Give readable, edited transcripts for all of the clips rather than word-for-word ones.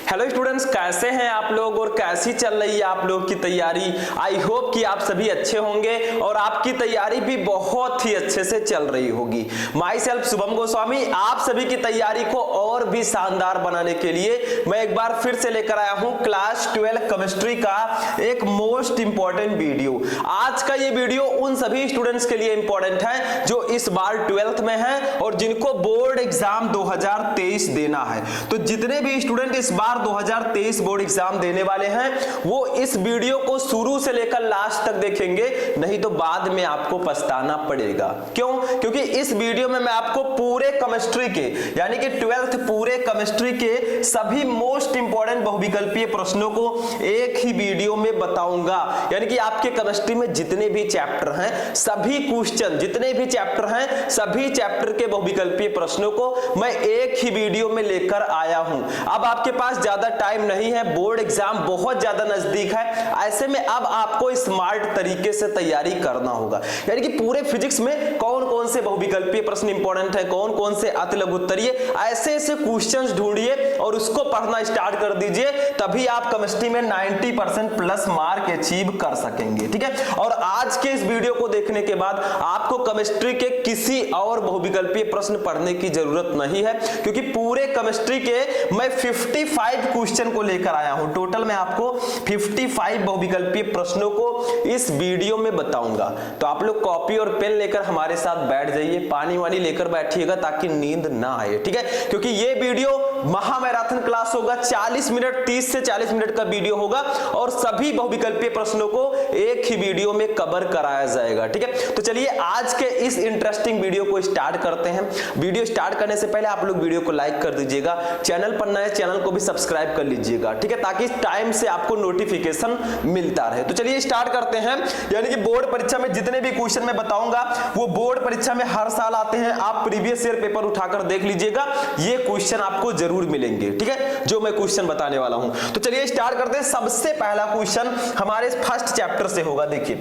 Hello students, कैसे हैं आप लोग और कैसी चल रही है आप लोग की तैयारी। आई होप कि आप सभी अच्छे होंगे और आपकी तैयारी भी बहुत ही अच्छे से चल रही होगी। माई सेल्फ शुभम गोस्वामी आप सभी की तैयारी को और भी शानदार बनाने के लिए मैं एक बार फिर से लेकर आया हूं क्लास 12 केमिस्ट्री का एक मोस्ट इंपॉर्टेंट वीडियो। आज का ये वीडियो उन सभी स्टूडेंट्स के लिए इंपॉर्टेंट है जो इस बार 12th में हैं और जिनको बोर्ड एग्जाम 2023 देना है। तो जितने भी स्टूडेंट इस बार 2023 बोर्ड एग्जाम देने वाले हैं वो इस वीडियो को शुरू से लेकर लास्ट तक देखेंगे, नहीं तो बाद में आपको पछताना पड़ेगा। क्यों? क्योंकि इस वीडियो में मैं आपको पूरे केमिस्ट्री के यानी कि 12th पूरे केमिस्ट्री के सभी मोस्ट इंपॉर्टेंट बहुविकल्पीय प्रश्नों को एक ही वीडियो में बताऊंगा। यानी कि आपके केमिस्ट्री में जितने भी चैप्टर हैं सभी क्वेश्चन, जितने भी चैप्टर हैं सभी चैप्टर के बहुविकल्पीय प्रश्नों को मैं एक ही वीडियो में लेकर आया हूं। अब आपके पास ज्यादा टाइम नहीं है, बोर्ड एग्जाम बहुत ज्यादा नजदीक है, ऐसे में अब आपको स्मार्ट तरीके से तैयारी करना होगा। यानी कि पूरे फिजिक्स में कौन कौन से बहुविकल्पीय प्रश्न इंपॉर्टेंट है, कौन कौन से अति लघुत्तरीय, ऐसे ऐसे क्वेश्चंस ढूंढिए और उसको पढ़ना स्टार्ट कर दीजिए, तभी आप केमिस्ट्री में 90% प्लस मार्क अचीव कर सकेंगे। ठीक है, और आज के इस वीडियो को देखने के बाद आपको केमिस्ट्री के किसी और बहुविकल्पीय प्रश्न पढ़ने की जरूरत नहीं है, क्योंकि पूरे केमिस्ट्री के मैं 55 क्वेश्चन को लेकर आया हूं। टोटल मैं आपको 55 बहुविकल्पीय प्रश्नों को इस वीडियो में बताऊंगा। तो आप लोग कॉपी और पेन लेकर हमारे साथ बैठ जाइए, पानी वानी लेकर बैठिएगा ताकि नींद ना आए। ठीक है, क्योंकि ये वीडियो महामैराथन क्लास होगा, 40 मिनट 30 से 40 मिनट का वीडियो होगा और सभी बहुविकल्पीय प्रश्नों को एक ही वीडियो में कवर कराया जाएगा। ठीक है, तो चलिए आज के इस इंटरेस्टिंग वीडियो को स्टार्ट करते हैं। वीडियो स्टार्ट करने से पहले आप लोग वीडियो को लाइक कर दीजिएगा, चैनल पर नए चैनल को भी सब्सक्राइब कर लीजिएगा। ठीक है, ताकि टाइम से आपको नोटिफिकेशन मिलता रहे। तो चलिए स्टार्ट करते हैं। यानी कि बोर्ड परीक्षा में जितने भी क्वेश्चन मैं बताऊंगा वो बोर्ड परीक्षा में हर साल आते हैं। आप प्रीवियस ईयर पेपर उठाकर देख लीजिएगा, ये क्वेश्चन आपको जरूर मिलेंगे। ठीक है, जो मैं क्वेश्चन बताने वाला हूं। तो चलिए स्टार्ट करते हैं। सबसे पहला क्वेश्चन हमारे फर्स्ट चैप्टर से होगा। देखिए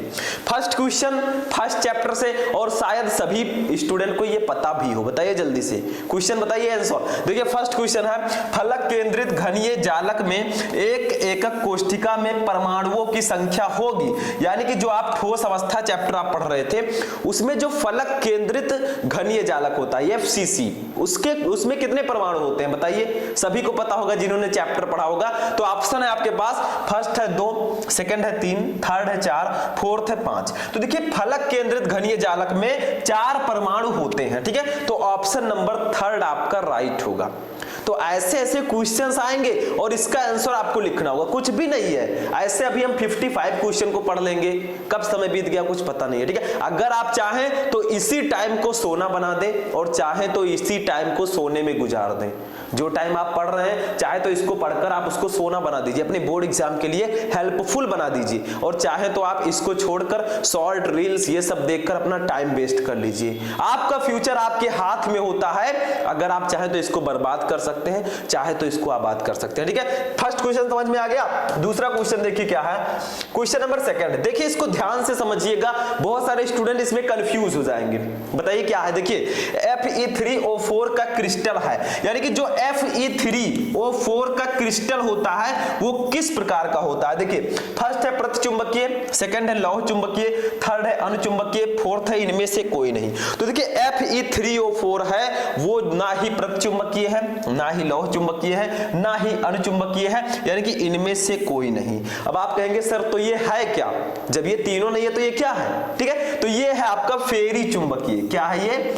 फर्स्ट क्वेश्चन फर्स्ट चैप्टर से, और शायद सभी स्टूडेंट को ये पता भी हो। बताइए जल्दी से क्वेश्चन बताइए आंसर। देखिए फर्स्ट क्वेश्चन है, फलक केंद्रित घनीय जालक में एक एकक कोष्ठिका में परमाणुओं की संख्या होगी। यानी कि जो आप ठोस अवस्था चैप्टर आप पढ़ रहे थे उसमें जो फलक केंद्रित घनीय जालक होता है FCC, उसमें कितने परमाणु होते हैं बताइए। सभी को पता होगा जिन्होंने चैप्टर पढ़ा होगा। तो ऑप्शन है आपके पास, फर्स्ट है 2, सेकंड है 3, थर्ड है 4, फोर्थ है 5। तो देखिए फलक केंद्रित घनीय जालक में 4 परमाणु होते हैं। ठीक है, तो ऑप्शन नंबर थर्ड आपका राइट होगा। तो ऐसे ऐसे क्वेश्चंस आएंगे और इसका आंसर आपको लिखना होगा, कुछ भी नहीं है। ऐसे अभी हम 55 क्वेश्चन को पढ़ लेंगे, कब समय बीत गया कुछ पता नहीं है। ठीक है, अगर आप चाहें तो इसी टाइम को सोना बना दें और चाहें तो इसी टाइम को सोने में गुजार दें। जो टाइम आप पढ़ रहे हैं चाहे तो इसको पढ़कर आप उसको सोना बना दीजिए, अपने बोर्ड एग्जाम के लिए हेल्पफुल बना दीजिए, और चाहे तो आप इसको छोड़कर शॉर्ट रील्स ये सब देखकर अपना टाइम वेस्ट कर लीजिए। आपका फ्यूचर आपके हाथ में होता है, अगर आप चाहे तो इसको बर्बाद कर सकते हैं, चाहे तो इसको आबाद कर सकते हैं। ठीक है, फर्स्ट क्वेश्चन समझ में आ गया। दूसरा क्वेश्चन देखिए क्या है, क्वेश्चन नंबर सेकंड। देखिए इसको ध्यान से समझिएगा, बहुत सारे स्टूडेंट इसमें कंफ्यूज हो जाएंगे। बताइए क्या है। देखिए Fe3O4 का क्रिस्टल है, यानी कि जो Fe3O4 का क्रिस्टल होता है वो किस प्रकार का होता है। देखिए फर्स्ट है प्रतिचुंबकीय, सेकंड है लौह चुंबकीय, थर्ड है अनुचुंबकीय, फोर्थ है इनमें से कोई नहीं। तो देखिए Fe3O4 है वो ना ही प्रतिचुंबकीय है, ना ही लौह चुंबकीय है, ना ही अनुचुंबकीय है, यानी कि इनमें से कोई नहीं। अब आप कहेंगे सर तो ये है क्या, जब ये तीनों नहीं है तो ये क्या है। ठीक है, तो ये है आपका फेरी चुंबकीय। क्या है ये?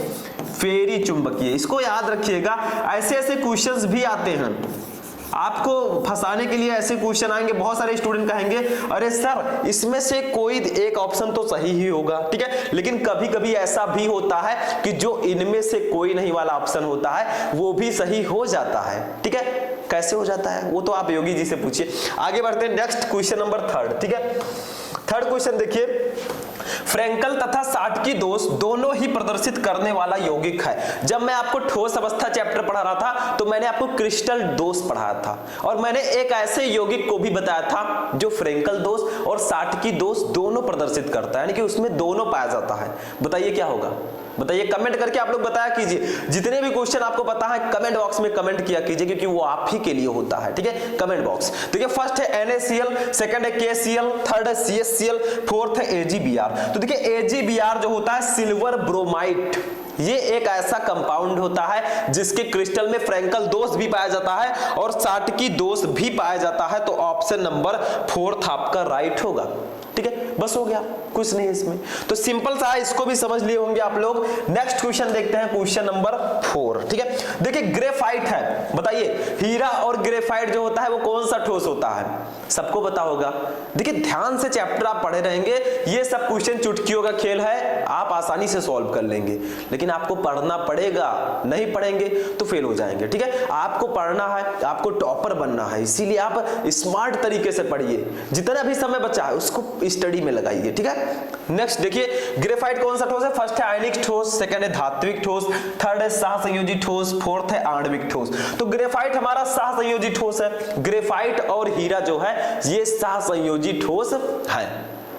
फेरी चुंबकीय। इसको याद रखिएगा, ऐसे ऐसे क्वेश्चंस भी आते हैं आपको फंसाने के लिए। ऐसे क्वेश्चन आएंगे, बहुत सारे स्टूडेंट कहेंगे अरे सर इसमें से कोई एक ऑप्शन तो सही ही होगा। ठीक है, लेकिन कभी कभी ऐसा भी होता है कि जो इनमें से कोई नहीं वाला ऑप्शन होता है वो भी सही हो जाता है। ठीक है, कैसे हो जाता है वो तो आप योगी जी से पूछिए। आगे बढ़ते हैं, नेक्स्ट क्वेश्चन नंबर थर्ड। ठीक है, थर्ड क्वेश्चन देखिए, फ्रैंकल तथा साटकी दोष दोनों ही प्रदर्शित करने वाला यौगिक है। जब मैं आपको ठोस अवस्था चैप्टर पढ़ा रहा था तो मैंने आपको क्रिस्टल दोष पढ़ाया था और मैंने एक ऐसे यौगिक को भी बताया था जो फ्रैंकल दोष और साटकी दोष दोनों प्रदर्शित करता है, यानी कि उसमें दोनों पाया जाता है। बताइए क्या होगा। बताइए, कमेंट करके आप लोग बताया कीजिए। जितने भी क्वेश्चन आपको पता है कमेंट बॉक्स में कमेंट किया कीजिए, क्योंकि वो आप ही के लिए होता है, ठीक है, कमेंट बॉक्स। देखिए फर्स्ट है NaCl, सेकंड है KCl, थर्ड है CHCl, फोर्थ है AgBr। तो देखिए AgBr जो होता है सिल्वर ब्रोमाइड, ये एक ऐसा कंपाउंड होता है जिसके क्रिस्टल में फ्रैंकल दोष भी पाया जाता है और साटकी दोष भी पाया जाता है। तो ऑप्शन नंबर 4 आपका राइट होगा, ठीक है, बस हो गया, कुछ नहीं इसमें। तो सिंपल सा है, इसको भी समझ लिए होंगे आप लोग। नेक्स्ट क्वेश्चन देखते हैं, क्वेश्चन नंबर 4, ठीक है। देखिए ग्रेफाइट है, बताइए हीरा और ग्रेफाइट जो होता है वो कौन सा ठोस होता है, सबको पता होगा। देखिए ध्यान से चैप्टर आप पढ़े रहेंगे, ये सब क्वेश्चन चुटकियों का खेल है, आप आसानी से सॉल्व कर लेंगे, लेकिन आपको पढ़ना पड़ेगा, नहीं पढ़ेंगे तो फेल हो जाएंगे, ठीक है। आपको पढ़ना है, आपको टॉपर बनना है, इसीलिए आप स्मार्ट तरीके से पढ़िए, जितना भी समय बचा है उसको स्टडी में लगाइए, ठीक है। नेक्स्ट देखिए ग्रेफाइट कौन सा ठोस है, फर्स्ट है आयनिक ठोस, सेकंड है धात्विक ठोस, थर्ड है सहसंयोजी ठोस, फोर्थ है आणविक ठोस। तो ग्रेफाइट हमारा सहसंयोजी ठोस है। ग्रेफाइट और हीरा जो है ये सहसंयोजी ठोस है।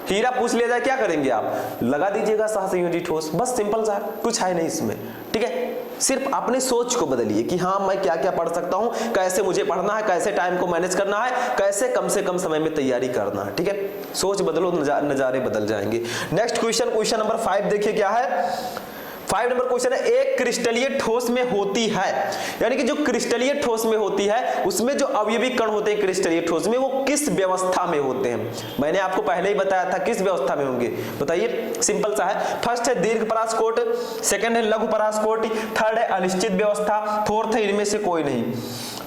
हीरा पूछ लिया जाए क्या करेंगे आप, लगा दीजिएगा सहसंयोजी ठोस, बस सिंपल सा, कुछ है नहीं इसमें, ठीक है। सिर्फ अपने सोच को बदलिए कि हाँ मैं क्या क्या पढ़ सकता हूं, कैसे मुझे पढ़ना है, कैसे टाइम को मैनेज करना है, कैसे कम से कम समय में तैयारी करना है, ठीक है। सोच बदलो, नजारे बदल जाएंगे। नेक्स्ट क्वेश्चन, क्वेश्चन नंबर 5 देखिए क्या है। 5 नंबर क्वेश्चन है, एक क्रिस्टलीय ठोस में होती है, यानी कि जो क्रिस्टलीय ठोस में होती है उसमें जो अवयवी कण होते हैं क्रिस्टलीय ठोस में, वो किस व्यवस्था में होते हैं। मैंने आपको पहले ही बताया था किस व्यवस्था में होंगे, बताइए, सिंपल सा है। फर्स्ट है दीर्घ परासकोट, सेकंड है लघु परासकोट, थर्ड है अनिश्चित व्यवस्था, फोर्थ है इनमें से कोई नहीं।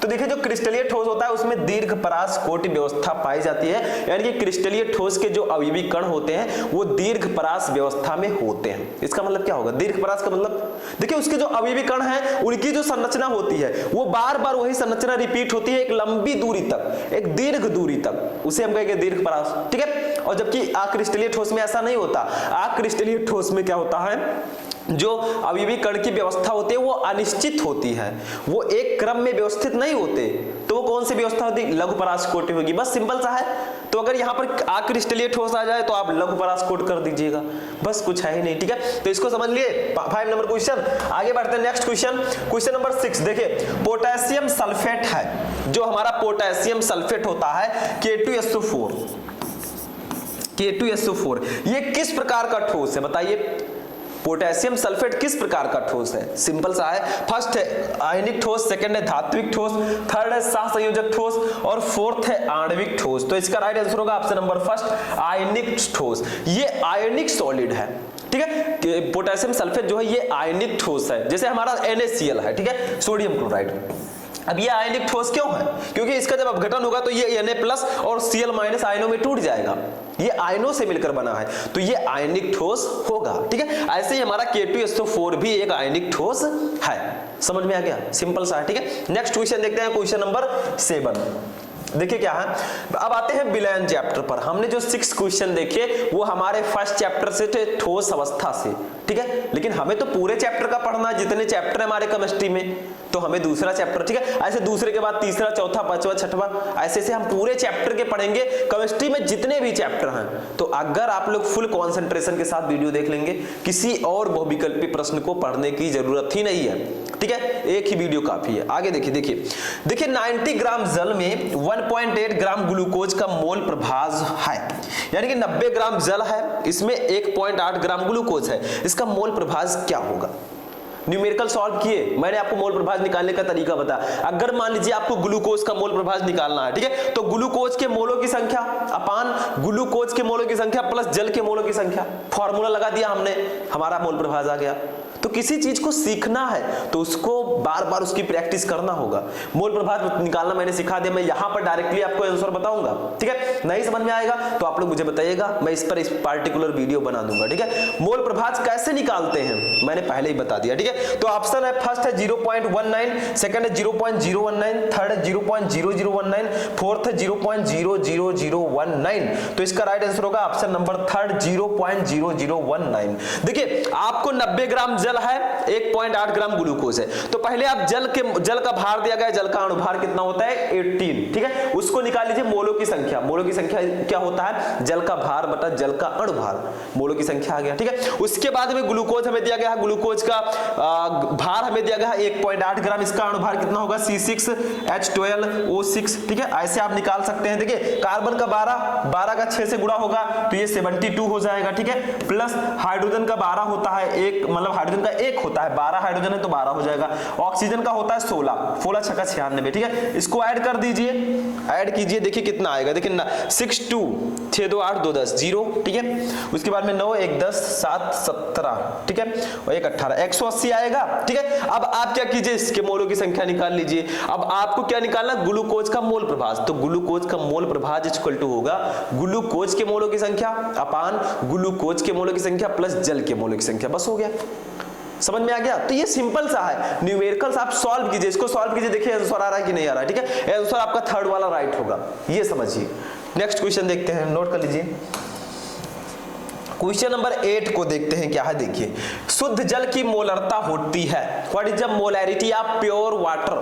तो देखिए जो क्रिस्टलीय ठोस होता है उसमें दीर्घ परासकोटि व्यवस्था पाई जाती है, यानी कि क्रिस्टलीय ठोस के जो अवयवी कण होते हैं वो दीर्घ परास व्यवस्था में होते हैं। इसका मतलब क्या होगा, दीर्घ परास का मतलब देखिए उसके जो अवयवी कण हैं उनकी जो संरचना होती है वो बार बार वही संरचना रिपीट होती है एक लंबी दूरी तक, एक दीर्घ दूरी तक, उसे हम कहेंगे दीर्घ परास, ठीक है। और जबकि अक्रिस्टलीय ठोस में ऐसा नहीं होता। अक्रिस्टलीय ठोस में क्या होता है, जो अवयवी कण की व्यवस्था होती है वो अनिश्चित होती है, वो एक क्रम में व्यवस्थित नहीं होते। तो वो कौन सी व्यवस्था होती है, लघु परासकोटि होगी, बस सिंपल सा है। तो अगर यहाँ पर अक्रिस्टलीय ठोस आ जाए तो आप लघु परासकोट कर दीजिएगा, बस कुछ है ही नहीं, ठीक है। तो इसको समझ लिए 5 नंबर क्वेश्चन। आगे बढ़ते हैं नेक्स्ट क्वेश्चन, क्वेश्चन नंबर 6 देखिए पोटेशियम सल्फेट है, जो हमारा पोटेशियम सल्फेट होता है K2SO4, K2SO4 ये किस प्रकार का ठोस है, बताइए। पोटेशियम सल्फेट किस प्रकार का ठोस है, सिंपल सा है। फर्स्ट है आयनिक ठोस, सेकंड है धात्विक ठोस, थर्ड है सहसंयोजक ठोस और फोर्थ है आणविक ठोस। तो इसका राइट आंसर होगा ऑप्शन नंबर फर्स्ट आयनिक ठोस। ये आयनिक सॉलिड है, ठीक है। पोटेशियम सल्फेट जो है ये आयनिक ठोस है, जैसे हमारा NaCl है, ठीक है, सोडियम क्लोराइड। अब ये आयनिक ठोस क्यों है, क्योंकि इसका जब अपघटन होगा तो ये Na+ और Cl- आयनों में टूट जाएगा, ये आयनों से मिलकर बना है, तो ये आयनिक ठोस होगा, ठीक है। ऐसे ही हमारा K2SO4 भी एक आयनिक ठोस है, समझ में आ गया, सिंपल सा है, ठीक है। नेक्स्ट क्वेश्चन देखते हैं, क्वेश्चन नंबर 7 देखिए क्या है। अब आते हैं विलयन चैप्टर पर। हमने जो 6 क्वेश्चन देखे वो हमारे फर्स्ट चैप्टर से थे, ठोस अवस्था से, ठीक है। लेकिन हमें तो पूरे चैप्टर का पढ़ना है, जितने चैप्टर है हमारे केमिस्ट्री में, तो हमें दूसरा चैप्टर, ठीक है, ऐसे दूसरे के बाद तीसरा, चौथा, पांचवा, छठवां, ऐसे से हम पूरे चैप्टर के पढ़ेंगे केमिस्ट्री में जितने भी चैप्टर हैं। तो अगर आप लोग फुल कंसंट्रेशन के साथ वीडियो देख लेंगे, किसी और बहुविकल्पी प्रश्न को पढ़ने की जरूरत ही नहीं है, ठीक है, एक ही वीडियो काफी है। आगे देखिए, देखिए 90 ग्राम जल में 1.8 ग्राम ग्लूकोज का मोल प्रभाज है, यानी कि 90 ग्राम जल है, इसमें 1.8 ग्राम ग्लूकोज है, इसका मोल प्रभाज क्या होगा। न्यूमेरिकल सॉल्व किए, मैंने आपको मोल प्रभाज निकालने का तरीका बताया। अगर मान लीजिए आपको ग्लूकोज का मोल प्रभाज निकालना है, ठीक है, तो ग्लूकोज के मोलों की संख्या अपान ग्लूकोज के मोलों की संख्या प्लस जल के मोलों की संख्या, फॉर्मूला लगा दिया हमने, हमारा मोल प्रभाज आ गया। तो किसी चीज को सीखना है तो उसको बार बार उसकी प्रैक्टिस करना होगा। मोल प्रभाज निकालना मैंने सिखा दिया, मैं यहां पर डायरेक्टली आपको आंसर बताऊंगा, ठीक है। नहीं समझ में आएगा तो आप लोग मुझे बताइएगा, मैं इस पर इस पार्टिकुलर वीडियो बना दूंगा, ठीक है। मोल प्रभाज कैसे निकालते हैं मैंने पहले ही बता दिया, ठीक है। है। तो ऑप्शन है फर्स्ट है 0.19, सेकंड है 0.019, थर्ड है 0.0019, फोर्थ है 0.00019। तो इसका राइट आंसर होगा ऑप्शन नंबर थर्ड 0.0019। देखिए आपको 90 ग्राम जल है, 1.8 ग्राम ग्लूकोज है। तो पहले आप जल का भार दिया गया, जल का अणुभार कितना होता है 18, ठीक है। उसको निकाल लीजिए मोलों की संख्या। मोलों की संख्या क्या होता है, जल का भार बटा जल का अणुभार, मोलों की संख्या आ गया, ठीक है। उसके बाद में ग्लूकोज हमें दिया गया है, ग्लूकोज का भार हमें दिया गया है 1.8 ग्राम, इसका अणुभार कितना होगा C6H12O6, ठीक है। ऐसे आप निकाल सकते हैं। देखिए कार्बन का 12 का 6 से गुणा होगा तो ये 72 हो जाएगा, ठीक है। प्लस हाइड्रोजन का 12 होता है, एक मतलब हाइड्रोजन का 1 होता है, 12 हाइड्रोजन है तो 12 हो जाएगा। ऑक्सीजन का होता है 16 6 का 96, ठीक है। इसको ऐड कर दीजिए, ऐड कीजिए, देखिए कितना आएगा। देखिए 6 2 6 2 8 2 10 0, ठीक है। उसके बाद में 9 1 10 7 17, ठीक है, और 1 18 180 आएगा, ठीक है। अब आप क्या कीजिए, इसके मोलों की संख्या निकाल लीजिए। अब आपको क्या निकालना, ग्लूकोज का मोल प्रभाज। तो ग्लूकोज का मोल प्रभाज इक्वल टू होगा ग्लूकोज के मोलों की संख्या अपान ग्लूकोज के मोलों की संख्या प्लस जल के मोलों की संख्या। बस हो गया, समझ में आ गया। तो ये सिंपल सा है, न्यूमेरिकल्स आप सॉल्व कीजिए, इसको सॉल्व कीजिए, देखिए आंसर आ रहा है कि नहीं आ रहा है, ठीक है। आंसर आपका थर्ड वाला राइट होगा, ये समझिए। नेक्स्ट क्वेश्चन देखते हैं, नोट कर लीजिए। क्वेश्चन नंबर 8 को देखते हैं क्या है। देखिए शुद्ध जल की मोलरता होती है, what is the molarity of pure water.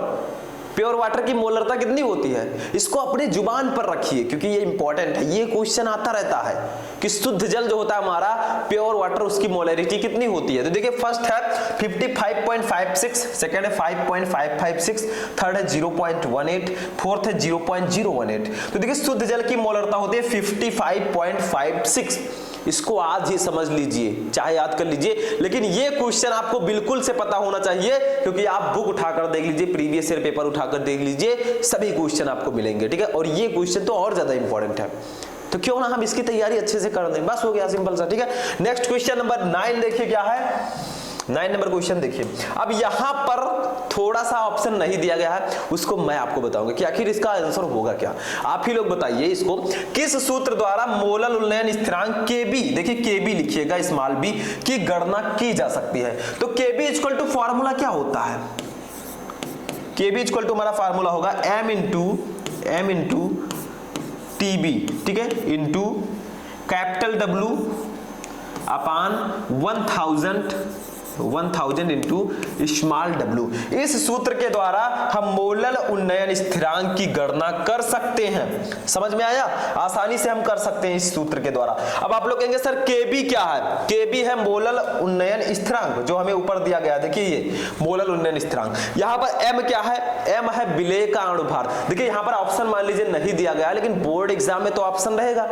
Pure water की मोलरता कितनी होती है, इसको अपनी जुबान पर रखिए क्योंकि ये इंपॉर्टेंट है, ये क्वेश्चन आता रहता है कि शुद्ध जल जो होता है हमारा प्योर वाटर, उसकी मोलैरिटी कितनी होती है। तो देखिए फर्स्ट है 55.56, सेकंड है 5.556, थर्ड है 0.18, फोर्थ है 0.018। तो देखिए शुद्ध जल की मोलरता होती है 55.56। इसको आज ही समझ लीजिए, चाहे याद कर लीजिए, लेकिन ये क्वेश्चन आपको बिल्कुल से पता होना चाहिए क्योंकि आप बुक उठाकर देख लीजिए, प्रीवियस ईयर पेपर उठाकर देख लीजिए, सभी क्वेश्चन आपको मिलेंगे, ठीक है। और ये क्वेश्चन तो और ज्यादा इंपॉर्टेंट है, तो क्यों ना हम इसकी तैयारी अच्छे से कर दें। बस हो गया, सिंपल सा, ठीक है। नेक्स्ट क्वेश्चन नंबर 9 देखिए क्या है। 9 नंबर क्वेश्चन देखिए। अब यहां पर थोड़ा सा ऑप्शन नहीं दिया गया है, उसको मैं आपको बताऊंगा कि आखिर इसका आंसर होगा क्या। आप ही लोग बताइए इसको, किस सूत्र द्वारा मोलल उन्नयन स्थिरांक Kb, देखिए Kb लिखिएगा स्मॉल b, की गणना की जा सकती है। तो Kb इक्वल टू फॉर्मूला क्या होता है, Kb इक्वल टू हमारा फॉर्मूला होगा m इंटू TB, ठीक है, इंटू कैपिटल W अपान 1000 इंटू स्मॉल w। इस सूत्र के द्वारा हम मोलल उन्नयन स्थिरांक की गणना कर सकते हैं। समझ में आया, आसानी से हम कर सकते हैं इस सूत्र के द्वारा। अब आप लोग कहेंगे सर Kb क्या है, Kb है मोलल उन्नयन स्थिरांक, जो हमें ऊपर दिया गया, देखिए ये मोलल उन्नयन स्थिरांक। यहाँ पर m क्या है, m है विलेय का अणुभार। देखिए यहाँ पर ऑप्शन मान लीजिए नहीं दिया गया, लेकिन बोर्ड एग्जाम में तो ऑप्शन रहेगा,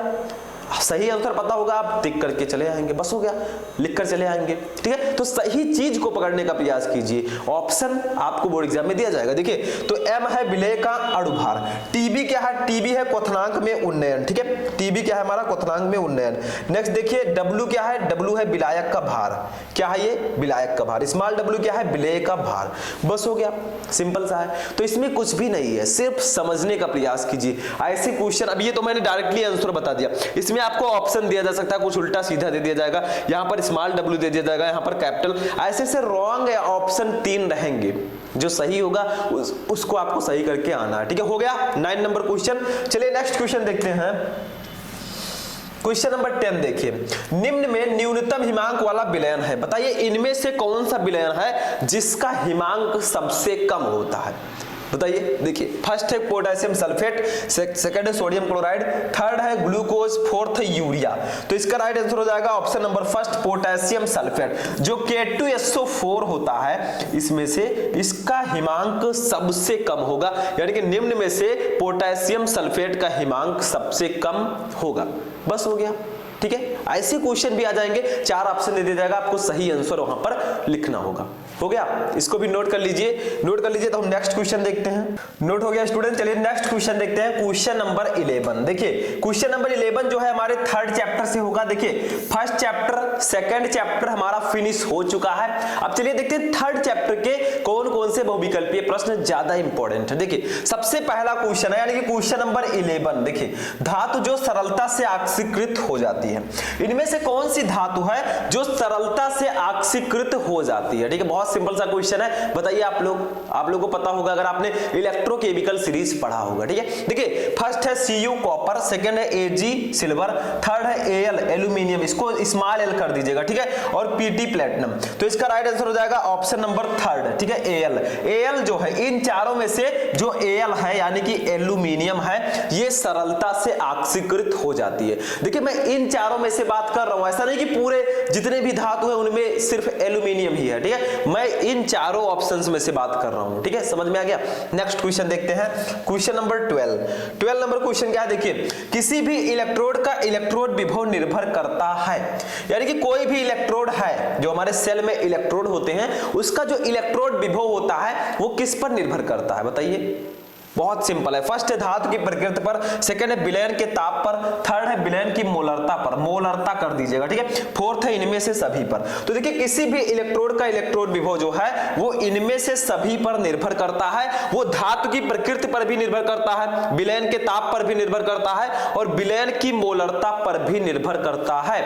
सही आंसर पता होगा आप टिक करके चले आएंगे, बस हो गया, लिख कर चले आएंगे, ठीक है। तो सही चीज को पकड़ने का प्रयास कीजिए, ऑप्शन आपको बोर्ड एग्जाम में दिया जाएगा। देखिए तो m है विलेय का अणुभार, TB क्या है, TB है क्वथनांक में उन्नयन, ठीक है, TB क्या है हमारा क्वथनांक में उन्नयन। नेक्स्ट देखिए W क्या है, W है विलायक का भार, क्या है ये विलायक का भार, स्मॉल w क्या है विलेय का भार। बस हो गया, सिंपल सा है। तो इसमें कुछ भी नहीं है, सिर्फ समझने का प्रयास कीजिए। ऐसे क्वेश्चन, अब ये तो मैंने डायरेक्टली आंसर बता दिया, इसमें आपको ऑप्शन दिया जा सकता है, कुछ उल्टा सीधा दे दिया जाएगा, यहां पर स्मॉल w दे दिया जाएगा, यहां पर कैपिटल, ऐसे से रॉन्ग है, ऑप्शन 3 रहेंगे, जो सही होगा उसको आपको सही करके आना है, ठीक है। हो गया 9 नंबर क्वेश्चन। चलिए नेक्स्ट क्वेश्चन देखते हैं। क्वेश्चन नंबर 10 देखिए, निम्न में न्यूनतम हिमांक वाला विलयन है, बताइए इनमें से कौन सा विलयन है जिसका हिमांक सबसे कम होता है। बताइए, देखिए फर्स्ट है पोटेशियम सल्फेट, सेकंड है सोडियम क्लोराइड, थर्ड है ग्लूकोज, फोर्थ है यूरिया। तो इसका राइट आंसर हो जाएगा option number first potassium sulphate, जो K2SO4 होता है, इसमें से इसका हिमांक सबसे कम होगा, यानी कि निम्न में से पोटेशियम सल्फेट का हिमांक सबसे कम होगा। बस हो गया, ठीक है। ऐसे क्वेश्चन भी आ जाएंगे, 4 ऑप्शन दे दिया जाएगा, आपको सही आंसर वहां पर लिखना होगा। हो गया, इसको भी नोट कर लीजिए, नोट कर लीजिए। तो हम नेक्स्ट क्वेश्चन देखते हैं। नोट हो गया स्टूडेंट, चलिए नेक्स्ट क्वेश्चन देखते हैं, क्वेश्चन नंबर 11। देखिए क्वेश्चन नंबर 11 जो है हमारे थर्ड चैप्टर से होगा। देखिए फर्स्ट चैप्टर सेकंड चैप्टर हमारा फिनिश हो चुका है। अब चलिए देखते हैं थर्ड चैप्टर के कौन कौन से बहुविकल्पीय प्रश्न ज्यादा इंपॉर्टेंट है। देखिए सबसे पहला क्वेश्चन है, यानी कि क्वेश्चन नंबर 11। देखिए धातु जो सरलता से ऑक्सीकृत हो जाती है, इनमें से कौन सी धातु है जो सरलता से ऑक्सीकृत हो जाती है। ठीक है, बहुत बहुत सिंपल सा क्वेश्चन है, बताइए आप लोगों को पता होगा अगर आपने इलेक्ट्रोकेमिकल सीरीज पढ़ा होगा। ठीक है, देखिए फर्स्ट है Cu कॉपर, सेकंड है Ag सिल्वर, थर्ड है Al एल्यूमिनियम, इसको स्मॉल एल कर दीजिएगा। ठीक है, और Pt प्लेटिनम। तो इसका राइट आंसर हो जाएगा ऑप्शन नंबर थर्ड। ठीक है, Al जो है इन चारों में से जो Al है यानी कि एल्यूमिनियम है, ये सरलता से ऑक्सीकृत हो जाती है। देखिए मैं इन चारों में से बात कर रहा हूं, ऐसा नहीं कि पूरे जितने भी धातु है उनमें सिर्फ एल्यूमिनियम ही है। ठीक है, मैं इन चारों ऑप्शंस में से बात कर रहा हूं। ठीक है, समझ में आ गया। नेक्स्ट क्वेश्चन देखते हैं, क्वेश्चन नंबर 12 नंबर क्वेश्चन क्या है, देखिए किसी भी इलेक्ट्रोड का इलेक्ट्रोड विभव निर्भर करता है, यानी कि कोई भी इलेक्ट्रोड है जो हमारे सेल में इलेक्ट्रोड होते हैं, उसका जो इलेक्ट्रोड विभव होता है वो किस पर निर्भर करता है, बताइए। बहुत सिंपल है, फर्स्ट है धातु की प्रकृति पर, सेकंड है विलयन के ताप पर, थर्ड है विलयन की मोलरता पर, मोलरता कर दीजिएगा। ठीक है, फोर्थ है इनमें से सभी पर। तो देखिए किसी भी इलेक्ट्रोड का इलेक्ट्रोड विभव जो है वो इनमें से सभी पर निर्भर करता है, वो धातु की प्रकृति पर भी निर्भर करता है, विलयन के ताप पर भी निर्भर करता है और विलयन की मोलरता पर भी निर्भर करता है।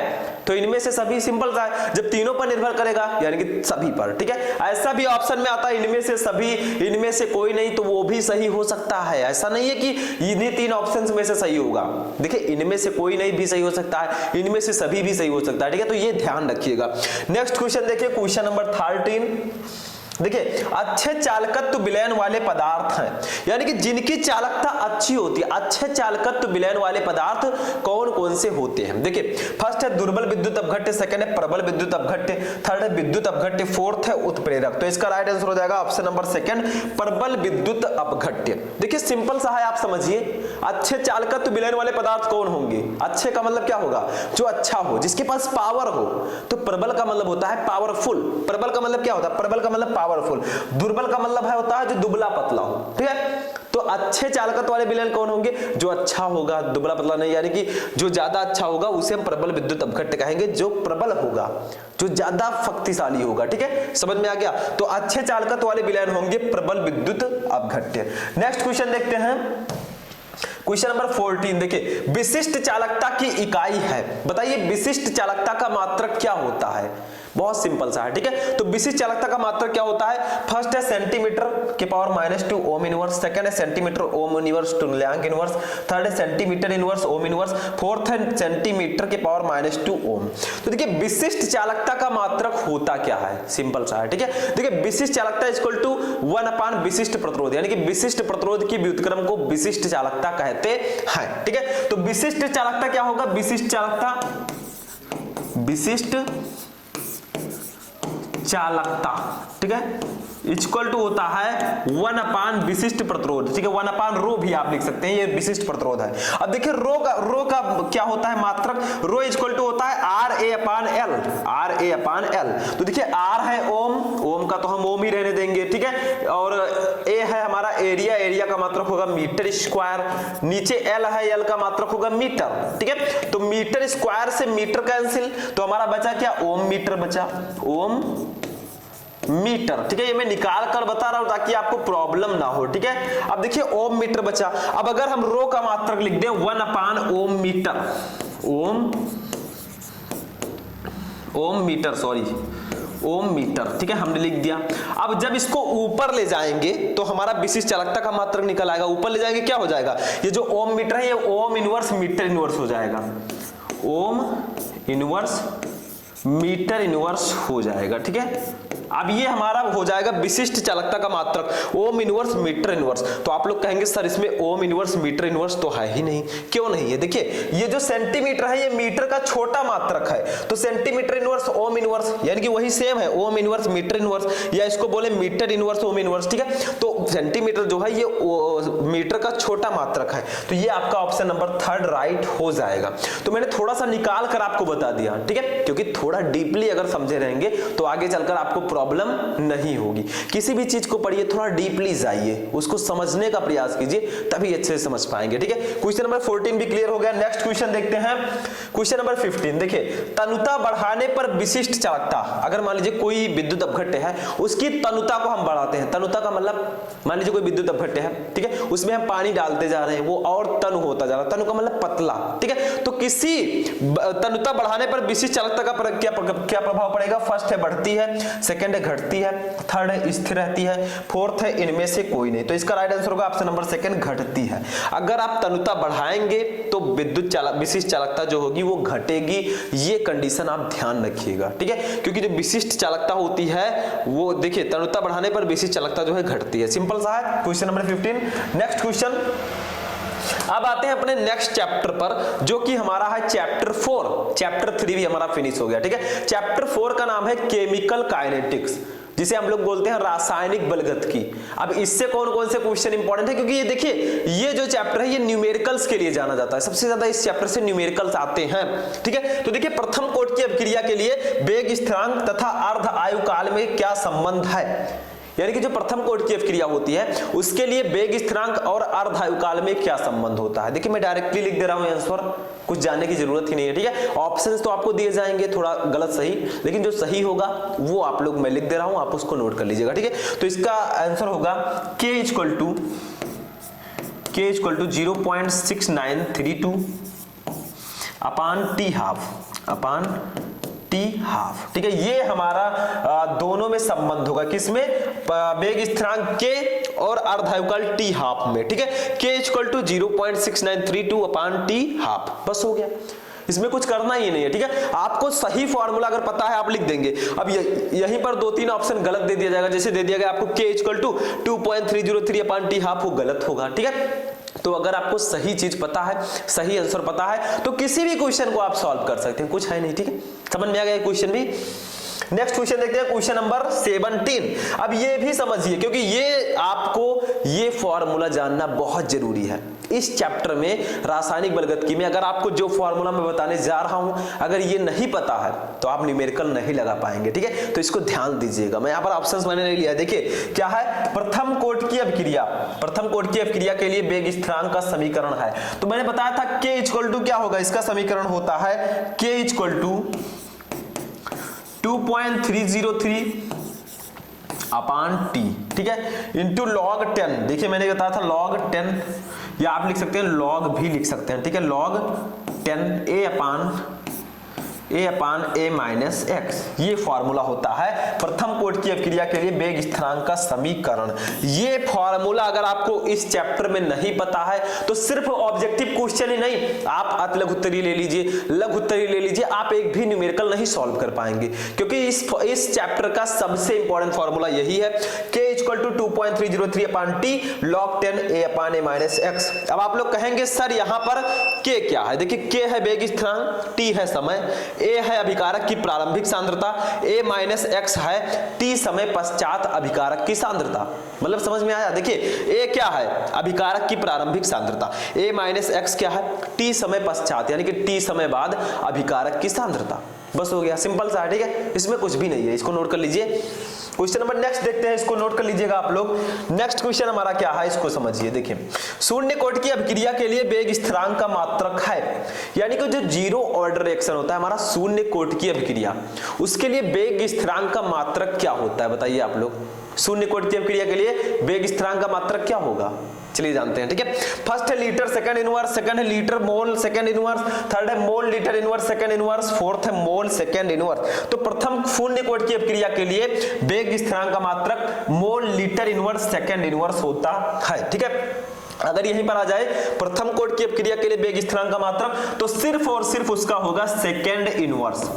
तो इनमें से सभी सिंपल सा है, जब तीनों पर निर्भर करेगा यानी कि सभी पर। ठीक है, ऐसा भी ऑप्शन में आता है इनमें से सभी, इनमें से कोई नहीं, तो वो भी सही हो सकता है। ऐसा नहीं है कि इन्हीं तीन ऑप्शंस में से सही होगा। देखिए इनमें से कोई नहीं भी सही हो सकता है, इनमें से सभी भी सही हो सकता है। ठीक है, तो ये ध्यान रखिएगा। नेक्स्ट क्वेश्चन देखिए, क्वेश्चन नंबर 13। देखिए अच्छे चालकत्व विलयन वाले पदार्थ हैं, यानी कि जिनकी चालकता अच्छी होती है, अच्छे चालकत्व विलयन वाले पदार्थ कौन कौन से होते हैं। देखिए फर्स्ट है दुर्बल विद्युत अपघट्य, सेकंड है प्रबल विद्युत अपघट्य, थर्ड है विद्युत अपघट्य, फोर्थ है उत्प्रेरक। तो इसका राइट आंसर हो जाएगा ऑप्शन नंबर सेकंड, प्रबल विद्युत अपघट्य। देखिए सिंपल सा है, आप समझिए अच्छे चालकत्व विलयन वाले पदार्थ कौन होंगे। अच्छे का मतलब क्या होगा, जो अच्छा हो, जिसके पास पावर हो। तो प्रबल का मतलब होता है पावरफुल, प्रबल का मतलब क्या होता है, प्रबल का मतलब पावरफुल। दुर्बल का मतलब है होता है जो दुबला पतला हो। ठीक है, तो अच्छे चालकत्व वाले विलयन कौन होंगे, जो अच्छा होगा, दुबला पतला नहीं, यानी कि जो ज्यादा अच्छा होगा उसे हम प्रबल विद्युत अपघट्य कहेंगे, जो प्रबल होगा, जो ज्यादा शक्तिशाली होगा। ठीक है, समझ में आ गया। तो अच्छे चालकत्व वाले विलयन होंगे प्रबल विद्युत अपघट्य। नेक्स्ट क्वेश्चन देखते हैं, क्वेश्चन नंबर 14। देखिए विशिष्ट चालकता की इकाई है, बताइए विशिष्ट चालकता का मात्रक क्या होता है। बहुत सिंपल सा है। ठीक है, तो विशिष्ट चालकता का मात्रक क्या होता है, फर्स्ट है सेंटीमीटर के पावर -2 ओम इनवर्स, सेकंड है सेंटीमीटर ओम इनवर्स तुल्यांक इनवर्स, थर्ड है centimetre inverse ohm inverse, fourth है सेंटीमीटर के पावर -2 ओम। तो देखिए विशिष्ट चालकता का मात्रक होता क्या है, सिंपल सा है। ठीक है, देखिए विशिष्ट चालकता इक्वल टू 1/, विशिष्ट प्रतिरोध, यानी कि विशिष्ट प्रतिरोध की व्युत्क्रम को विशिष्ट चालकता कहते हैं। ठीक है, तो विशिष्ट चालकता क्या होगा, विशिष्ट चालकता, विशिष्ट चालकता, ठीक है, इक्वल टू होता है 1/, विशिष्ट प्रतिरोध। ठीक है, 1/ρ भी आप लिख सकते हैं, ये विशिष्ट प्रतिरोध है। अब देखिए रो का क्या होता है मात्रक, रो इक्वल टू होता है RA/L, RA/L। तो देखिए R है ओम, ओम का तो हम ओम ही रहने देंगे। ठीक है, और A है हमारा एरिया, एरिया का मात्रक होगा मीटर स्क्वायर, नीचे L है, L का मात्रक होगा मीटर। ठीक है, तो मीटर स्क्वायर से मीटर कैंसिल, तो हमारा बचा क्या, ओम मीटर बचा, ओम मीटर। ठीक है, ये मैं निकाल कर बता रहा हूं ताकि आपको प्रॉब्लम ना हो। ठीक है, अब देखिए ओम मीटर बचा। अब अगर हम रो का मात्रक लिख दें 1/ओम मीटर, ओम मीटर, सॉरी ओम मीटर। ठीक है, हमने लिख दिया। अब जब इसको ऊपर ले जाएंगे तो हमारा विशिष्ट चालकता का मात्रक निकल आएगा। ऊपर ले जाएंगे क्या हो जाएगा, ये जो ओम मीटर है ये ओम इनवर्स मीटर इनवर्स हो जाएगा, ओम इनवर्स मीटर इनवर्स हो जाएगा। ठीक है, अब ये हमारा हो जाएगा विशिष्ट चालकता का मात्रक ओम इनवर्स मीटर इनवर्स। तो आप लोग कहेंगे सर इसमें ओम इनवर्स मीटर इनवर्स तो है ही नहीं, क्यों नहीं है। देखिए ये जो सेंटीमीटर है ये मीटर का छोटा मात्रक है, तो सेंटीमीटर इनवर्स ओम इनवर्स यानी कि वही सेम है, ओम इनवर्स मीटर इनवर्स, या इसको बोले मीटर इनवर्स ओम इनवर्स। ठीक है, तो सेंटीमीटर जो है ये मीटर का छोटा मात्रक है, तो ये आपका ऑप्शन नंबर 3 राइट हो जाएगा। तो मैंने थोड़ा सा निकाल कर आपको बता दिया। ठीक है, क्योंकि थोड़ा डीपली अगर समझे रहेंगे तो आगे चलकर आपको प्रॉब्लम नहीं होगी। किसी भी चीज को पढ़िए थोड़ा डीपली जाइए, उसको समझने का प्रयास कीजिए, तभी अच्छे से समझ पाएंगे। ठीक है, क्वेश्चन नंबर 14 भी क्लियर हो गया। नेक्स्ट क्वेश्चन देखते हैं, क्वेश्चन नंबर 15। देखिए तनुता बढ़ाने पर विशिष्ट चालकता, अगर मान लीजिए कोई विद्युत अपघट्य है उसकी तनुता को हम बढ़ाते हैं। तनुता का मतलब मान लीजिए कोई विद्युत अपघट्य है, ठीक है, उसमें हम पानी डालते जा रहे हैं, वो और तनु होता जा रहा है, तनु का मतलब पतला। ठीक है, तो किसी तनुता बढ़ाने पर विशिष्ट चालकता का क्या प्रभाव पड़ेगा, फर्स्ट है बढ़ती है, सेकंड सेकंड है घटती है, थर्ड है स्थिर रहती है, फोर्थ है इनमें से कोई नहीं। तो इसका राइट आंसर होगा ऑप्शन नंबर सेकंड घटती है। अगर आप तनुता बढ़ाएंगे तो विद्युत विशिष्ट चालकता जो होगी वो घटेगी, ये कंडीशन आप ध्यान रखिएगा, ठीक है। क्योंकि जो विशिष्ट चालकता होती है वो देखिए तनुता बढ़ाने पर विशिष्ट चालकता जो है घटती है। सिंपल सा है क्वेश्चन नंबर 15। नेक्स्ट क्वेश्चन, अब आते हैं अपने नेक्स्ट चैप्टर पर जो कि हमारा है चैप्टर 4। चैप्टर 3 भी हमारा फिनिश हो गया, ठीक है। चैप्टर 4 का नाम है केमिकल काइनेटिक्स, जिसे हम लोग बोलते हैं रासायनिक बलगतिकी। अब इससे कौन कौन से क्वेश्चन इंपॉर्टेंट है, क्योंकि ये देखिए ये जो चैप्टर है ये न्यूमेरिकल्स के लिए जाना जाता है, सबसे ज्यादा इस चैप्टर से न्यूमेरिकल्स आते हैं, ठीक है। तो देखिए प्रथम कोटि की अभिक्रिया के लिए वेग स्थिरांक तथा अर्ध आयु काल में क्या संबंध है, यानी कि जो प्रथम कोटि की अभिक्रिया होती है उसके लिए वेग स्थिरांक और अर्ध आयु काल में क्या संबंध होता है। देखिए मैं डायरेक्टली लिख दे रहा हूं आंसर, कुछ जानने की जरूरत ही नहीं है, ठीक है। ऑप्शंस तो आपको दिए जाएंगे थोड़ा गलत सही, लेकिन जो सही होगा वो आप लोग मैं लिख दे रहा हूं, आप उसको नोट कर लीजिएगा, ठीक है। तो इसका आंसर होगा k equal to 0.6932 upon T half, ठीक है। ये हमारा दोनों में संबंध होगा, किसमें, वेग स्थिरांक के और अर्धायुकाल टी हाफ में, ठीक है। k equal to 0.6932 upon T half, बस हो गया, इसमें कुछ करना ही नहीं है, ठीक है। आपको सही फॉर्मूला अगर पता है आप लिख देंगे। अब यहीं पर 2-3 ऑप्शन गलत दे दिया जाएगा, जैसे दे दिया गया आपको k equal to 2.303 upon T half, वो गलत होगा, ठीक है। तो अगर आपको सही चीज पता है, सही आंसर पता है, तो किसी भी क्वेश्चन को आप सॉल्व कर सकते हैं, कुछ है नहीं, ठीक है। समझ में आ गया क्वेश्चन भी। नेक्स्ट क्वेश्चन देखते हैं, क्वेश्चन नंबर 17। अब ये भी समझिए, क्योंकि ये आपको ये फॉर्मूला जानना बहुत जरूरी है इस चैप्टर में रासायनिक बलगतिकी में। अगर आपको जो फॉर्मूला मैं बताने जा रहा हूं अगर ये नहीं पता है तो आप न्यूमेरिकल नहीं लगा पाएंगे, ठीक है। तो इसको ध्यान दीजिएगा। मैं यहाँ पर ऑप्शंस मैंने नहीं लिया, देखिए क्या है, प्रथम कोटि की अभिक्रिया के लिए वेग स्थिरांक का समीकरण है। तो मैंने बताया था k इक्वल टू क्या होगा, इसका समीकरण होता है k equal to 2.303 upon T, ठीक है, इंटू लॉग 10। देखिए मैंने बताया था लॉग 10, या आप लिख सकते हैं लॉग भी लिख सकते हैं, ठीक है। Log 10 a upon a minus x, ये फॉर्मूला होता है प्रथम कोटि की अभिक्रिया के लिए वेग स्थिरांक का समीकरण। ये फॉर्मूला अगर आपको इस चैप्टर में नहीं पता है तो सिर्फ ऑब्जेक्टिव क्वेश्चन ही नहीं, आप अति लघुत्तरी ले लीजिए, लघुत्तरी ले लीजिए, आप एक भी न्यूमेरिकल नहीं सॉल्व कर पाएंगे, क्योंकि इस चैप्टर का सबसे इंपॉर्टेंट फॉर्मूला यही है, k equal to 2.303 upon T log 10 a upon a minus x। अब आप लोग कहेंगे सर यहाँ पर k क्या है, देखिए k है वेग स्थिरांक, t है समय, a है अभिकारक की प्रारंभिक सांद्रता, a माइनस x है t समय पश्चात अभिकारक की सांद्रता। मतलब समझ में आया, देखिए a क्या है, अभिकारक की प्रारंभिक सांद्रता, a माइनस x क्या है, t समय पश्चात यानी कि t समय बाद अभिकारक की सांद्रता। बस हो गया, सिंपल सा है, ठीक है, इसमें कुछ भी नहीं है, इसको नोट कर लीजिए। क्वेश्चन नंबर नेक्स्ट देखते हैं, इसको नोट कर लीजिएगा आप लोग। नेक्स्ट क्वेश्चन हमारा क्या है, इसको समझिए। देखिए शून्य कोटि की अभिक्रिया के लिए वेग स्थिरांक का मात्रक है, यानी कि जो जीरो ऑर्डर रिएक्शन होता है हमारा शून्य कोटि की अभिक्रिया, उसके लिए वेग स्थिरांक का मात्रक क्या होता है, बताइए आप लोग। शून्य कोटि की अभिक्रिया के लिए वेग स्थिरांक का मात्रक क्या होगा, चलिए जानते हैं, ठीक है। फर्स्ट है लीटर सेकंड इनवर्स, सेकंड है litre mole second inverse, third है mole litre inverse second inverse, fourth है मोल सेकंड इनवर्स। तो प्रथम शून्य कोटि की अभिक्रिया के लिए वेग स्थिरांक का मात्रक मोल लीटर इनवर्स सेकंड इनवर्स होता है, ठीक है। अगर यहीं पर आ जाए प्रथम कोटि की अभिक्रिया के लिए वेग स्थिरांक का मात्रक, तो सिर्फ और सिर्फ उसका होगा सेकंड इनवर्स,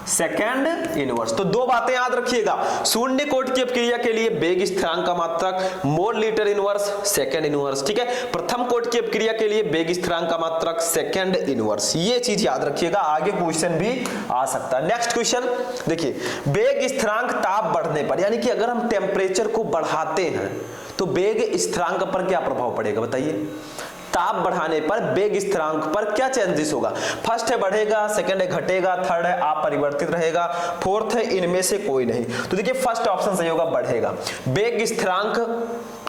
सेकंड इनवर्स। तो दो बातें याद रखिएगा, शून्य कोटि की अभिक्रिया के लिए वेग स्थिरांक का मात्रक मोल लीटर इनवर्स सेकंड इनवर्स, ठीक है। प्रथम कोटि की अभिक्रिया के लिए वेग स्थिरांक का मात्रक सेकंड इनवर्स, ये चीज याद रखिएगा, आगे क्वेश्चन भी आ सकता है। नेक्स्ट क्वेश्चन देखिए, वेग स्थिरांक ताप बढ़ने पर, यानी कि अगर हम टेम्परेचर को बढ़ाते हैं तो वेग स्थिरांक पर क्या प्रभाव पड़ेगा, बताइए। ताप बढ़ाने पर वेग स्थिरांक पर क्या चेंजेस होगा, फर्स्ट है बढ़ेगा, सेकंड है घटेगा, थर्ड है अपरिवर्तित रहेगा, फोर्थ है इनमें से कोई नहीं। तो देखिए फर्स्ट ऑप्शन सही होगा, बढ़ेगा। वेग स्थिरांक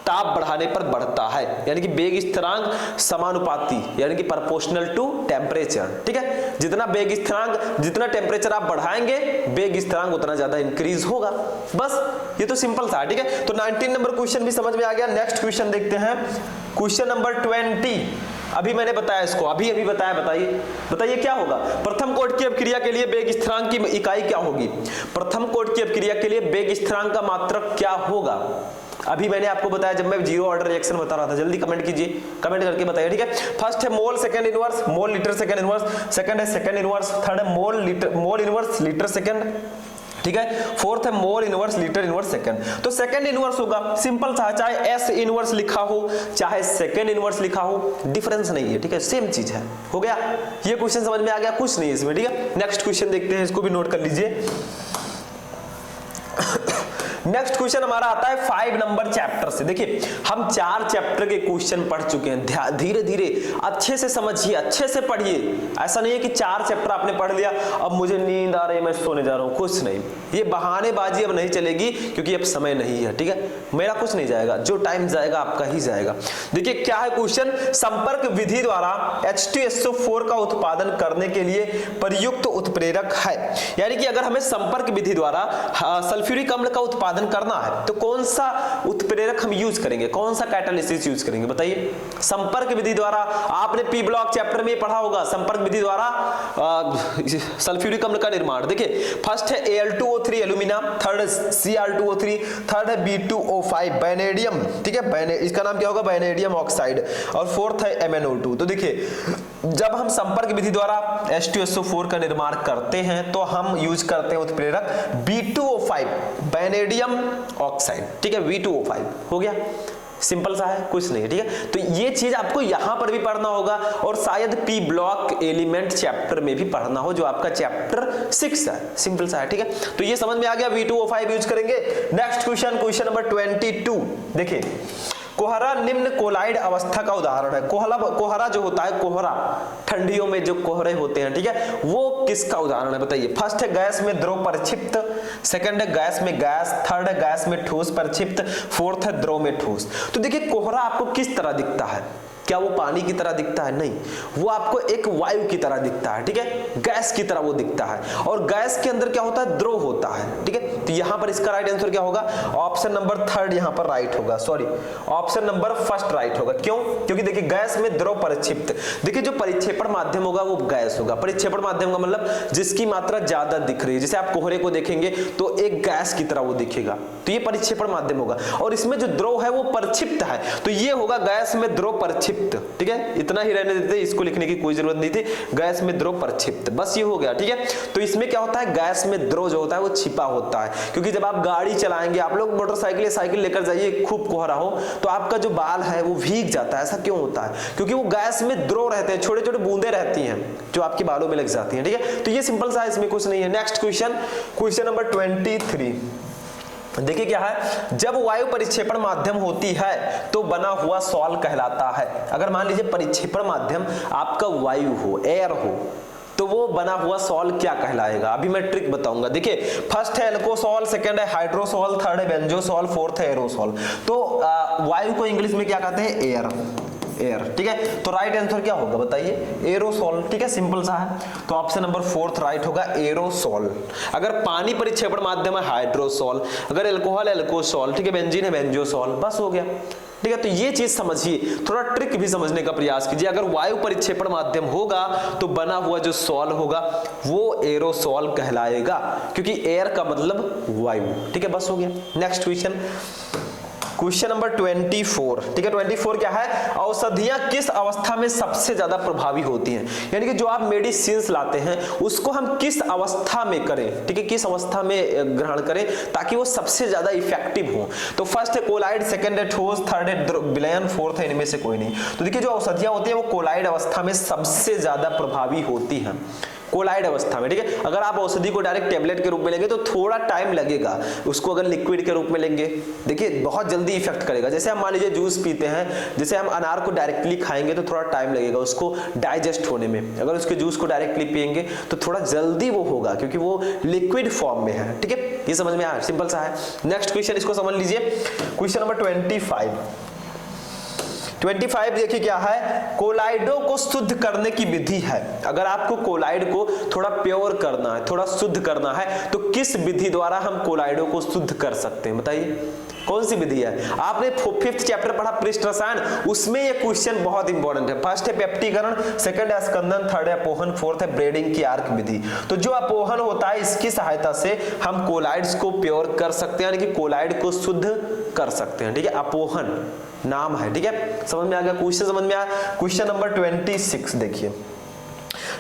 ताप बढ़ाने पर बढ़ता है, यानी कि वेग स्थिरांक समानुपाती यानी कि प्रोपोर्शनल टू टेम्परेचर, ठीक है। जितना वेग स्थिरांक, जितना टेम्परेचर आप बढ़ाएंगे वेग स्थिरांक उतना ज्यादा इंक्रीज होगा, बस ये तो सिंपल था, ठीक है। तो 19 नंबर क्वेश्चन भी समझ में आ गया। नेक्स्ट क्वेश्चन देखते हैं, क्वेश्चन नंबर 20। अभी मैंने बताया इसको, अभी बताया, बताइए क्या होगा। प्रथम कोटि की अपक्रिया के लिए वेग स्थिरांक की इकाई क्या होगी? प्रथम कोटि की अपक्रिया के लिए वेग स्थिरांक का मात्रक क्या होगा? अभी मैंने आपको बताया जब मैं जीरो ऑर्डर रिएक्शन बता रहा था। जल्दी कमेंट कीजिए, कमेंट करके बताइए, ठीक है। फर्स्ट है mole second inverse, mole litre second inverse, second है सेकंड इनवर्स, थर्ड है मोल इनवर्स लीटर सेकंड, ठीक है। फोर्थ है mole inverse litre inverse second. तो सेकंड इनवर्स होगा, सिंपल सा, चाहे एस इनवर्स लिखा हो चाहे सेकंड इनवर्स लिखा हो, डिफरेंस नहीं है, ठीक है, सेम चीज है। हो गया, ये क्वेश्चन समझ में आ गया, कुछ नहीं है इसमें, ठीक है। नेक्स्ट क्वेश्चन देखते हैं, इसको भी नोट कर लीजिए। नेक्स्ट क्वेश्चन हमारा आता है 5 नंबर चैप्टर से। देखिए हम 4 चैप्टर के क्वेश्चन पढ़ चुके हैं, धीरे धीरे अच्छे से समझिए, अच्छे से पढ़िए। ऐसा नहीं है कि 4 चैप्टर आपने पढ़ लिया अब मुझे नींद आ रही है मैं सोने जा रहा हूं, कुछ नहीं। ये बहानेबाजी अब नहीं चलेगी, क्योंकि अब समय नहीं है, ठीक है। मेरा कुछ नहीं जाएगा, जो टाइम जाएगा आपका ही जाएगा। देखिए क्या है क्वेश्चन, संपर्क विधि द्वारा H2SO4 का उत्पादन करने के लिए प्रयुक्त उत्प्रेरक है। यानी कि अगर हमें संपर्क विधि द्वारा सल्फ्यूरिक अम्ल का उत्पादन करना है तो कौन सा उत्प्रेरक हम यूज करेंगे, कौन सा कैटालिसिस यूज करेंगे, बताइए। संपर्क विधि द्वारा आपने पी ब्लॉक चैप्टर में पढ़ा होगा, संपर्क विधि द्वारा सल्फ्यूरिक अम्ल का निर्माण। देखिए फर्स्ट है Al2O3 एल्यूमिना, थर्ड है Cr2O3, थर्ड है B2O5 वैनेडियम, ठीक है, इसका नाम क्या होगा, वैनेडियम ऑक्साइड, और फोर्थ है MnO2। तो देखिए जब हम संपर्क विधि द्वारा H2SO4 का निर्माण करते हैं तो हम यूज करते हैं उत्प्रेरक B2O5 वैनेडियम ऑक्साइड, ठीक है, V2O5। हो गया, सिंपल सा है, कुछ नहीं है, ठीक है। तो ये चीज आपको यहां पर भी पढ़ना होगा और शायद पी ब्लॉक एलिमेंट चैप्टर में भी पढ़ना हो, जो आपका चैप्टर 6 है, सिंपल सा है, ठीक है। तो ये समझ में आ गया, V2O5 यूज करेंगे। Next question, question number 22। देखिए कोहरा निम्न कोलाइड अवस्था का उदाहरण है। कोहरा जो होता है, कोहरा ठंडियों में जो कोहरे होते हैं, ठीक है, वो किसका उदाहरण है, बताइए। फर्स्ट है गैस में द्रव परिक्षिप्त, सेकंड है गैस में गैस, थर्ड है गैस में ठोस परिक्षिप्त, फोर्थ है द्रव में ठोस। तो देखिए कोहरा आपको किस तरह दिखता है, क्या वो पानी की तरह दिखता है? नहीं, वो आपको एक वायु की तरह दिखता है, ठीक है, गैस की तरह वो दिखता है। और गैस के अंदर क्या होता है, द्रव होता है, ठीक है। तो यहां पर इसका राइट आंसर क्या होगा, ऑप्शन नंबर 3 यहां पर राइट होगा, सॉरी ऑप्शन नंबर 1 राइट होगा। क्यों? क्योंकि देखिए गैस में द्रव परिक्षिप्त, देखिए जो परिक्षेपण माध्यम होगा वो गैस होगा। परिक्षेपण माध्यम का मतलब जिसकी मात्रा ज्यादा दिख रही है, जैसे आप कोहरे को देखेंगे तो एक गैस की तरह वो दिखेगा, तो ये परिक्षेपण माध्यम होगा। और इसमें जो द्रव है वो परिक्षिप्त है, तो ये होगा गैस में द्रव परिक्षिप्त, ठीक है। इतना ही रहने देते, इसको लिखने की कोई जरूरत नहीं थी, गैस में द्रव परिक्षिप्त, बस ये हो गया, ठीक है। तो इसमें क्या होता है, गैस में द्रव जो होता है वो छिपा होता है, क्योंकि जब आप गाड़ी चलाएंगे, आप लोग मोटरसाइकिल या साइकिल लेकर जाइए, खूब कोहरा हो तो आपका जो बाल है वो भीग जाता है। ऐसा क्यों होता है? क्योंकि वो गैस में द्रव रहते हैं, छोटे छोटे बूंदे रहती हैं जो आपके बालों में लग जाती हैं, ठीक है। तो ये सिंपल सा है, इसमें कुछ नहीं है। Next question, question number 23। देखिए क्या है, जब वायु परिक्षेपण माध्यम होती है तो बना हुआ सॉल कहलाता है। अगर मान लीजिए परिक्षेपण माध्यम आपका वायु हो, एयर हो, तो वो बना हुआ सॉल क्या कहलाएगा? अभी मैं ट्रिक बताऊंगा। देखिए फर्स्ट है एल्कोसॉल, सेकंड है हाइड्रोसॉल, थर्ड है बेंजोसॉल, फोर्थ है एरोसॉल। तो वायु को इंग्लिश में क्या कहते हैं, एयर, एयर, ठीक है। तो राइट आंसर क्या होगा बताइए, एरोसॉल, ठीक है, सिंपल सा है। तो ऑप्शन नंबर 4 राइट होगा, एरोसॉल। अगर पानी परिक्षेपण माध्यम है हाइड्रोसॉल, अगर एल्कोहल एल्कोसॉल, ठीक है, बेंजीन है बेंजोसॉल, बस हो गया, ठीक है। तो ये चीज समझिए, थोड़ा ट्रिक भी समझने का प्रयास कीजिए। अगर वायु परिक्षेपण माध्यम होगा तो बना हुआ जो सॉल होगा वो एरोसॉल कहलाएगा, क्योंकि एयर का मतलब वायु, ठीक है, बस हो गया। नेक्स्ट क्वेश्चन, क्वेश्चन नंबर 24, ठीक है। 24 क्या है, औषधियां किस अवस्था में सबसे ज्यादा प्रभावी होती हैं? यानी कि जो आप मेडिसिन लाते हैं उसको हम किस अवस्था में करें, ठीक है, किस अवस्था में ग्रहण करें ताकि वो सबसे ज्यादा इफेक्टिव हो। तो फर्स्ट है कोलाइड, सेकंड है ठोस, थर्ड है विलयन, फोर्थ है इनमें से कोई नहीं। तो देखिए जो औषधियां होती है वो कोलाइड अवस्था में सबसे ज्यादा प्रभावी होती हैं, कोलाइड अवस्था में, ठीक है। अगर आप औषधि को डायरेक्ट टेबलेट के रूप में लेंगे तो थोड़ा टाइम लगेगा, उसको अगर लिक्विड के रूप में लेंगे देखिए बहुत जल्दी इफेक्ट करेगा। जैसे हम मान लीजिए जूस पीते हैं, जैसे हम अनार को डायरेक्टली खाएंगे तो थोड़ा टाइम लगेगा उसको डाइजेस्ट होने में, अगर उसके जूस को डायरेक्टली पिएंगे तो थोड़ा जल्दी वो होगा क्योंकि वो लिक्विड फॉर्म में है, ठीक है। ये समझ में आया, सिंपल सा है। नेक्स्ट क्वेश्चन, इसको समझ लीजिए, क्वेश्चन नंबर 25 देखिए क्या है, कोलाइडों को शुद्ध करने की विधि है। अगर आपको कोलाइड को थोड़ा प्योर करना है, थोड़ा शुद्ध करना है तो किस विधि द्वारा हम कोलाइडों को शुद्ध कर सकते हैं बताइए। कौन सी विधि है? आपने 5th चैप्टर पढ़ा पृष्ठ रसायन, उसमें ये क्वेश्चन बहुत इंपॉर्टेंट है। फर्स्ट है पेप्टीकरण, सेकंड है स्कंदन, थर्ड है अपोहन, फोर्थ है ब्रेडिंग की आर्क विधि। तो जो अपोहन होता है इसकी सहायता से हम कोलाइड्स को प्योर कर सकते हैं, यानी कि कोलाइड को शुद्ध कर सकते हैं। ठीक है, अपोहन नाम है। ठीक है, समझ में आ गया क्वेश्चन? समझ में आया? क्वेश्चन नंबर 26 देखिए,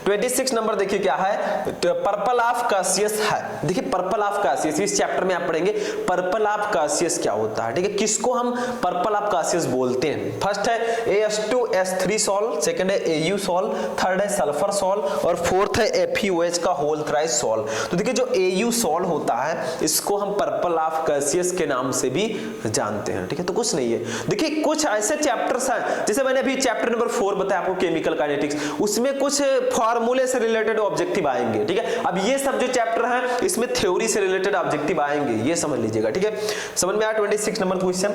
26 नंबर देखिए क्या है, पर्पल ऑफ कासियस है। देखिए पर्पल ऑफ कासियस इस चैप्टर में आप पढ़ेंगे पर्पल ऑफ कासियस क्या होता है। ठीक है, किसको हम पर्पल ऑफ कासियस बोलते हैं? फर्स्ट है AS2S3 सॉल्ट, सेकंड है AU सॉल्ट, थर्ड है सल्फर सॉल्ट और फोर्थ है FeOH का होल थ्राइस सॉल्ट। तो देखिए जो AU सॉल्ट होता है इसको हम पर्पल ऑफ कासियस के नाम से भी जानते हैं। ठीक है, तो कुछ नहीं है। देखिए कुछ ऐसे चैप्टर्स हैं, जैसे मैंने अभी चैप्टर नंबर 4 बताया आपको केमिकल काइनेटिक्स, उसमें कुछ फॉर्मूले से रिलेटेड ऑब्जेक्टिव आएंगे। ठीक है, अब ये सब जो चैप्टर हैं इसमें थ्योरी से रिलेटेड ऑब्जेक्टिव आएंगे, ये समझ लीजिएगा। ठीक है, समझ में आया 26 number question.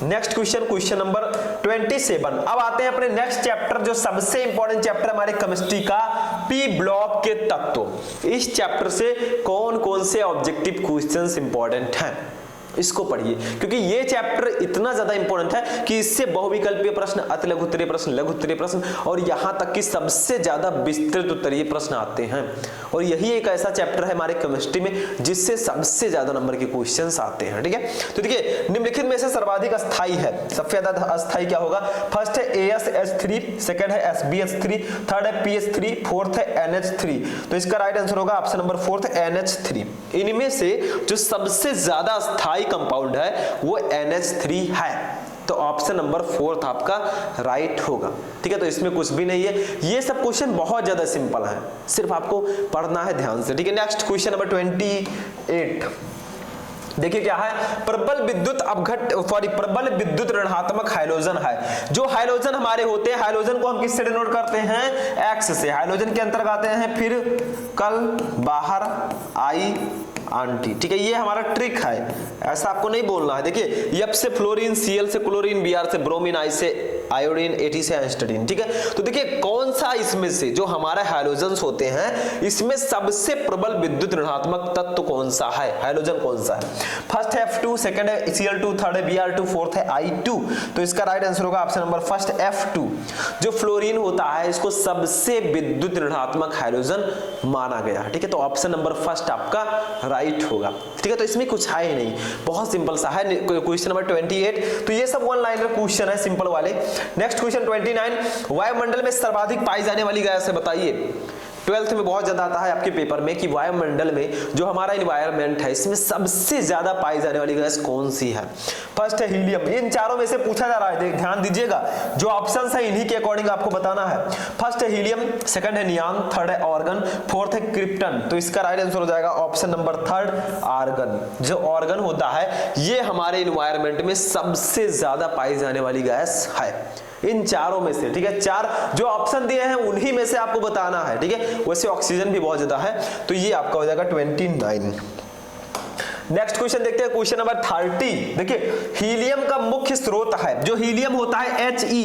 Next question, question number 27। अब आते हैं अपने नेक्स्ट चैप्टर, जो सबसे इंपॉर्टेंट चैप्टर हमारे केमिस्ट्री का, पी ब्लॉक के तत्व। इस चैप्टर से कौन कौन से ऑब्जेक्टिव क्वेश्चंस इंपॉर्टेंट हैं इसको पढ़िए, क्योंकि ये चैप्टर इतना ज्यादा इंपॉर्टेंट है कि इससे बहुविकल्पीय प्रश्न, अति लघु उत्तरीय प्रश्न, लघु उत्तरीय प्रश्न और यहां तक कि सबसे ज्यादा विस्तृत उत्तरीय प्रश्न आते हैं। और यही एक ऐसा चैप्टर है हमारे केमिस्ट्री में जिससे सबसे ज्यादा नंबर के क्वेश्चंस आते हैं। ठीक है, तो देखिए निम्नलिखित में से सर्वाधिक अस्थायी है, सबसे ज्यादा अस्थायी क्या होगा? फर्स्ट है ASH3, सेकंड है SBH3, थर्ड है PH3, फोर्थ है NH3। तो इसका राइट आंसर होगा ऑप्शन नंबर 4 NH3। इनमें से जो सबसे ज्यादा अस्थायी कंपाउंड है वो NH3 है, तो ऑप्शन नंबर 4 आपका राइट होगा। ठीक है, तो इसमें कुछ भी नहीं है, ये सब क्वेश्चन बहुत ज्यादा सिंपल है, सिर्फ आपको पढ़ना है ध्यान से। ठीक है, नेक्स्ट क्वेश्चन नंबर 28 देखिए क्या है, प्रबल विद्युत अपघट प्रबल विद्युत ऋणात्मक हाइड्रोजन है। जो हाइड्रोजन हमारे होते हैं, हाइड्रोजन को हम किससे डिनोट करते हैं? X से। हाइड्रोजन के अंतर्गत आते हैं फिर कल, बाहर, आई, आंटी। ठीक है, ये हमारा ट्रिक है, ऐसा आपको नहीं बोलना है। देखिए F से फ्लोरीन, Cl से क्लोरीन, Br से ब्रोमीन, I से आयोडीन, At से एस्टाडीन। ठीक है, तो देखिए कौन सा इसमें से जो हमारे हाइड्रोजन होते हैं इसमें सबसे प्रबल विद्युत ऋणात्मक तत्व कौन सा है? हाइड्रोजन कौन सा है? फर्स्ट है F2, सेकंड है Cl2, थर्ड है Br2, फोर्थ है I2। तो इसका राइट आंसर होगा ऑप्शन नंबर फर्स्ट F2। जो फ्लोरीन होता है इसको सबसे विद्युत ऋणात्मक हाइड्रोजन माना गया। ठीक है, तो ऑप्शन नंबर फर्स्ट आपका राइट होगा। ठीक है, तो इसमें कुछ है ही नहीं, बहुत सिंपल सा है क्वेश्चन नंबर 28। तो ये सब वन लाइनर क्वेश्चन है, सिंपल वाले। नेक्स्ट क्वेश्चन 29, वायुमंडल में सर्वाधिक पाई जाने वाली गैस है, बताइए। 12th में बहुत ज्यादा आता है आपके पेपर में कि वायुमंडल में जो हमारा एनवायरनमेंट है इसमें सबसे ज्यादा पाई जाने वाली गैस कौन सी है? फर्स्ट है हीलियम, इन चारों में से पूछा जा रहा है, ध्यान दीजिएगा, जो ऑप्शंस है इन्हीं के अकॉर्डिंग आपको बताना है। फर्स्ट है हीलियम, सेकंड है नियान, थर्ड है ऑर्गन, फोर्थ है क्रिप्टन। तो इसका राइट आंसर हो जाएगा ऑप्शन नंबर 3 आर्गन। जो ऑर्गन होता है ये हमारे एनवायरनमेंट में सबसे ज्यादा पाई जाने वाली गैस है इन चारों में से। ठीक है, चार जो ऑप्शन दिए हैं उन्हीं में से आपको बताना है। ठीक है, वैसे ऑक्सीजन भी बहुत ज्यादा है, तो ये आपका हो जाएगा 29। नेक्स्ट क्वेश्चन देखते हैं, क्वेश्चन नंबर 30। देखिए हीलियम का मुख्य स्रोत है, जो हीलियम होता है He,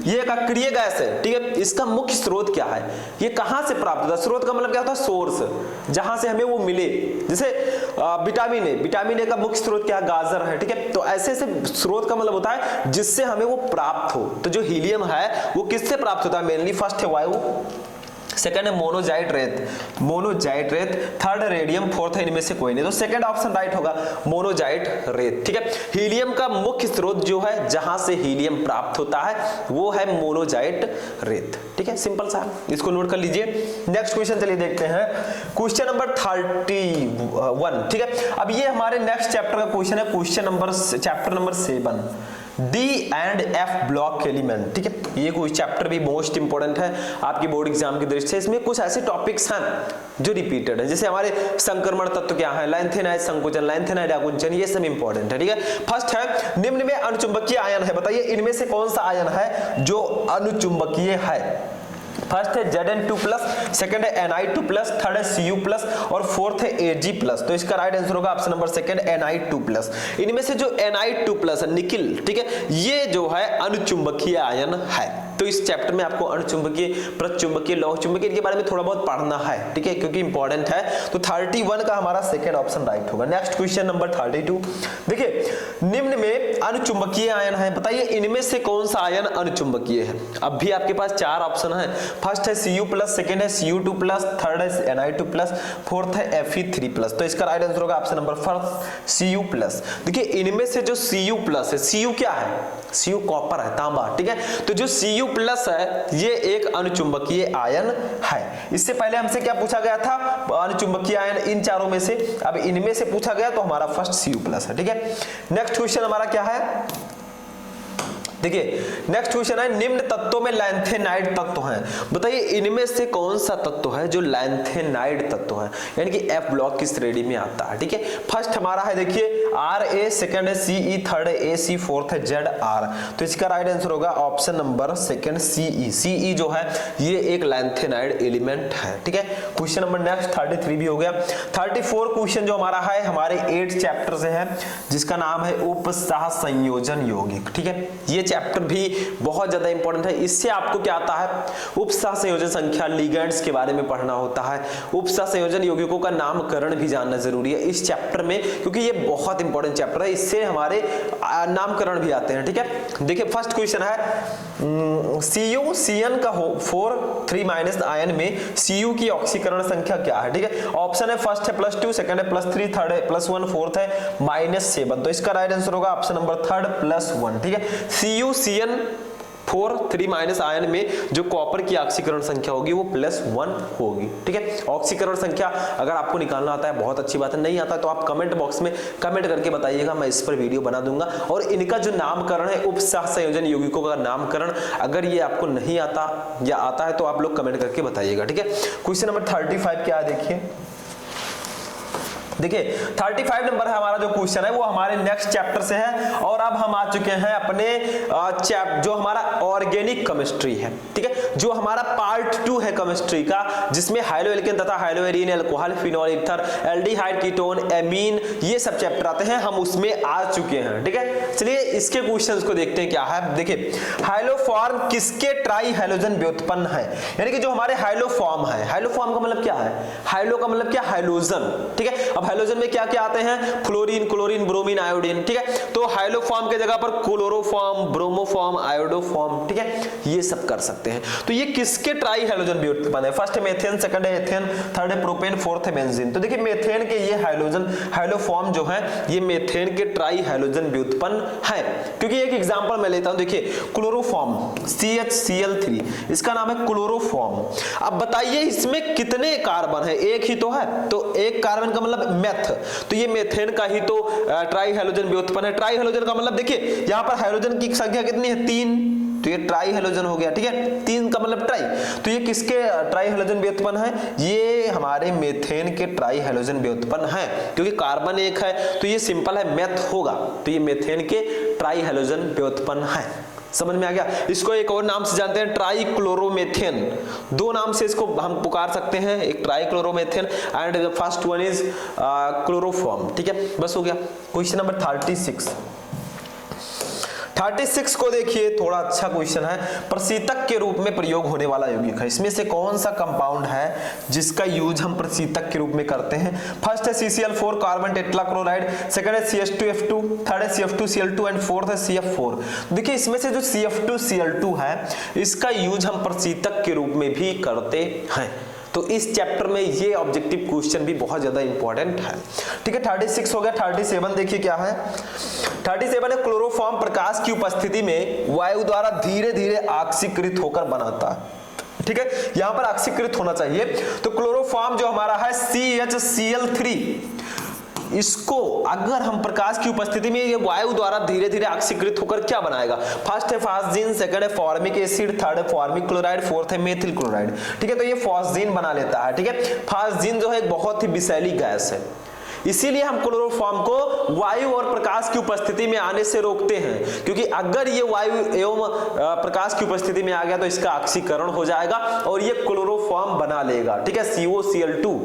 ये एक अक्रिय गैस है। ठीक है, इसका मुख्य स्रोत क्या है? ये कहां से प्राप्त होता है? स्रोत का मतलब क्या होता है? सोर्स, जहां से हमें वो मिले। जैसे विटामिन ए का मुख्य स्रोत क्या है? गाजर है। ठीक है, तो ऐसे ऐसे स्रोत का मतलब होता है जिससे हमें वो प्राप्त हो। तो जो हीलियम है वो किससे प्राप्त होता है? मेनली फर्स्ट है वायु, सेकंड है मोनोजाइट रेत, थर्ड रेडियम, फोर्थ है इनमें से कोई नहीं। तो सेकंड ऑप्शन राइट होगा, मोनोजाइट रेत। ठीक है, हीलियम का मुख्य स्रोत जो है जहां से हीलियम प्राप्त होता है वो है मोनोजाइट रेत। ठीक है, सिंपल सा, इसको नोट कर लीजिए। नेक्स्ट क्वेश्चन चलिए देखते हैं, क्वेश्चन नंबर 31। ठीक है, अब ये हमारे नेक्स्ट चैप्टर का क्वेश्चन है, chapter number 7, D and F block element. ठीक है, ये कोई चैप्टर भी मोस्ट इंपोर्टेंट है आपकी बोर्ड एग्जाम की दृष्टि से। इसमें कुछ ऐसे टॉपिक्स हैं जो रिपीटेड है, जैसे हमारे संक्रमण तत्व क्या है, लैंथेनाइड संकुचन, लैंथेनाइड आकुंचन, ये सब इंपॉर्टेंट है। ठीक है, फर्स्ट है निम्न में अणुचुंबकीय आयन है, बताइए इनमें से कौन सा आयन है जो अणुचुंबकीय है? फर्स्ट है Zn2+, सेकंड है Ni2+, थर्ड है Cu+, और फोर्थ है Ag+। तो इसका राइट आंसर होगा ऑप्शन नंबर सेकंड Ni2+। इनमें से जो Ni2+ है निकिल, ठीक है, ये जो है अणुचुंबकीय आयन है। तो इस चैप्टर में आपको अणुचुंबकीय, प्रचुंबकीय, लौह चुंबकीय के बारे में थोड़ा बहुत पढ़ना है, ठीक है, क्योंकि इंपॉर्टेंट है। तो 31 का हमारा सेकंड ऑप्शन राइट होगा। नेक्स्ट क्वेश्चन नंबर 32, देखिए निम्न में अणुचुंबकीय आयन है, बताइए इनमें से कौन सा आयन अणुचुंबकीय है। अब भी आपके पास 4 ऑप्शन है, फर्स्ट है Cu+, सेकंड है Cu2+, थर्ड है Na2+, फोर्थ है Fe3+। तो इसका राइट आंसर होगा ऑप्शन नंबर फर्स्ट Cu+। देखिए इनमें से जो Cu+ है, Cu क्या है, Cu कॉपर है, तांबा, ठीक है। तो जो Cu+ है ये एक अणुचुंबकीय आयन है। इससे पहले हमसे क्या पूछा गया था, अणुचुंबकीय आयन इन चारों में से, अब इनमें से पूछा गया तो हमारा फर्स्ट Cu+ है, ठीक है। नेक्स्ट क्वेश्चन हमारा क्या है, देखिए नेक्स्ट क्वेश्चन है निम्न तत्वों में लैंथेनाइड तत्व हैं, बताइए इनमें से कौन सा तत्व है जो लैंथेनाइड तत्व है, यानी कि F ब्लॉक की श्रेणी में आता है, ठीक है। फर्स्ट हमारा है देखिए Ra, सेकंड है Ce, थर्ड है Ac, फोर्थ है Zr। तो इसका राइट आंसर होगा option number second Ce। Ce जो है ये एक लैंथेनाइड एलिमेंट है, ठीक है। क्वेश्चन नंबर नेक्स्ट 33 भी हो गया। 34 क्वेश्चन जो हमारा है हमारे 8 चैप्टर से है, जिसका नाम है उपसह संयोजन यौगिक, ठीक है। ये चैप्टर भी बहुत ज्यादा इंपॉर्टेंट है। इससे आपको क्या आता है, उपसह संयोजन संख्या, लिगेंड्स के बारे में पढ़ना होता है, उपसह संयोजन यौगिकों का नामकरण भी जानना जरूरी है इस चैप्टर में, क्योंकि ये बहुत इंपॉर्टेंट चैप्टर है, इससे हमारे नामकरण भी आते हैं, ठीक है। देखिए फर्स्ट क्वेश्चन है Cu Cn का 4 3- आयन में Cu की ऑक्सीकरण संख्या क्या है, ठीक है। ऑप्शन है फर्स्ट है +2, सेकंड है +3, थर्ड है +1, फोर्थ है -7। तो इसका राइट आंसर होगा ऑप्शन नंबर थर्ड +1, ठीक है। Cu Cn 4 3- आयन में जो कॉपर की ऑक्सीकरण संख्या होगी वो +1 होगी, ठीक है। ऑक्सीकरण संख्या अगर आपको निकालना आता है बहुत अच्छी बात है, नहीं आता तो आप कमेंट बॉक्स में कमेंट करके बताइएगा, मैं इस पर वीडियो बना दूंगा। और इनका जो नामकरण है उपसह संयोजन यौगिकों का नामकरण, अगर ये आपको नहीं आता या आता है तो आप लोग कमेंट करके बताइएगा, ठीक है। क्वेश्चन नंबर 35 क्या है देखिए, देखिए 35 नंबर है हमारा जो क्वेश्चन है वो हमारे नेक्स्ट चैप्टर से है, और अब हम आ चुके हैं अपने जो हमारा ऑर्गेनिक केमिस्ट्री है, ठीक है, जो हमारा पार्ट 2 है केमिस्ट्री का, जिसमें हाइड्रोएल्केन तथा haloarene, alcohol, phenol, ether, aldehyde, ketone, amine, ये सब चैप्टर आते हैं, हम उसमें आ चुके हैं, ठीक है। चलिए इसके क्वेश्चंस को देखते हैं क्या है। देखिए हाइलोफॉर्म किसके ट्राई हैलोजन व्युत्पन्न है, यानी कि जो हमारे हाइलोफॉर्म है, हाइलोफॉर्म का मतलब क्या है, हाइलो का मतलब क्या, हाइलोजन, ठीक है। अब हाइलोजन में क्या क्या आते हैं, फ्लोरीन, क्लोरीन, ब्रोमीन, आयोडीन, ठीक है। तो हाइलोफॉर्म के जगह पर क्लोरोफॉर्म, ब्रोमोफॉर्म, आयोडोफॉर्म, ठीक है, ये सब कर सकते हैं। तो ये किसके ट्राई हैलोजन व्युत्पन्न है, फर्स्ट है मेथेन, सेकंड है एथेन, थर्ड है प्रोपेन, फोर्थ है बेंजीन। तो देखिए मेथेन के ये हाइलोजन हाइलोफॉर्म जो है ये मेथेन के ट्राई हैलोजन व्युत्पन्न है, क्योंकि एक एग्जांपल मैं लेता हूं, देखिए क्लोरोफॉर्म CHCl3, इसका नाम है क्लोरोफॉर्म। अब बताइए इसमें कितने कार्बन है, एक ही तो है, तो एक कार्बन का मतलब मेथ, तो ये मेथेन का ही तो ट्राई हैलोजन व्युत्पन्न है। ट्राई हैलोजन का मतलब देखिए यहां पर हाइड्रोजन की संख्या कितनी है, 3, तो ये ट्राई हैलोजन हो गया, ठीक है, 3 का मतलब ट्राई। तो ये किसके ट्राई हैलोजन व्युत्पन्न है, ये हमारे मेथेन के ट्राई हैलोजन व्युत्पन्न है, क्योंकि कार्बन एक है तो ये सिंपल है, मेथ होगा, तो ये मेथेन के ट्राई हैलोजन व्युत्पन्न है। समझ में आ गया। इसको एक और नाम से जानते हैं, ट्राइक्लोरोमेथेन, 2 नाम से इसको हम पुकार सकते हैं, एक trichloromethane and the first one is chloroform, ठीक है। बस हो गया। क्वेश्चन नंबर 36 को देखिए, थोड़ा अच्छा क्वेश्चन है, प्रशीतक के रूप में प्रयोग होने वाला यौगिक है, इसमें से कौन सा कंपाउंड है जिसका यूज हम प्रशीतक के रूप में करते हैं। फर्स्ट है CCl4 कार्बन टेट्राक्लोराइड, सेकंड है CH2F2, थर्ड है CF2Cl2 एंड फोर्थ है CF4। देखिए इसमें से जो CF2Cl2 है इसका यूज हम प्रशीतक के रूप में भी करते हैं, तो इस चैप्टर में ये ऑब्जेक्टिव क्वेश्चन भी बहुत ज्यादा इंपॉर्टेंट है, ठीक है। 36 हो गया। 37 देखिए क्या है, 37 है क्लोरोफॉर्म प्रकाश की उपस्थिति में वायु द्वारा धीरे धीरे ऑक्सीकृत होकर बनाता है, ठीक है, यहां पर ऑक्सीकृत होना चाहिए। तो क्लोरोफॉर्म जो हमारा है CHCl3, इसको अगर हम प्रकाश की उपस्थिति में ये वायु द्वारा धीरे धीरे ऑक्सीकृत होकर क्या बनाएगा, फर्स्ट है फॉस्जीन, सेकंड है फॉर्मिक एसिड, थर्ड है फॉर्मिक क्लोराइड, फोर्थ है मेथिल क्लोराइड, ठीक है। तो ये फॉस्जीन बना लेता है, ठीक है। फॉस्जीन जो है एक बहुत ही विषैली गैस है, इसीलिए हम क्लोरोफॉर्म को वायु और प्रकाश की उपस्थिति में आने से रोकते हैं, क्योंकि अगर ये वायु एवं प्रकाश की उपस्थिति में आ गया तो इसका ऑक्सीकरण हो जाएगा और ये क्लोरोफॉर्म बना लेगा, ठीक है, COCl2।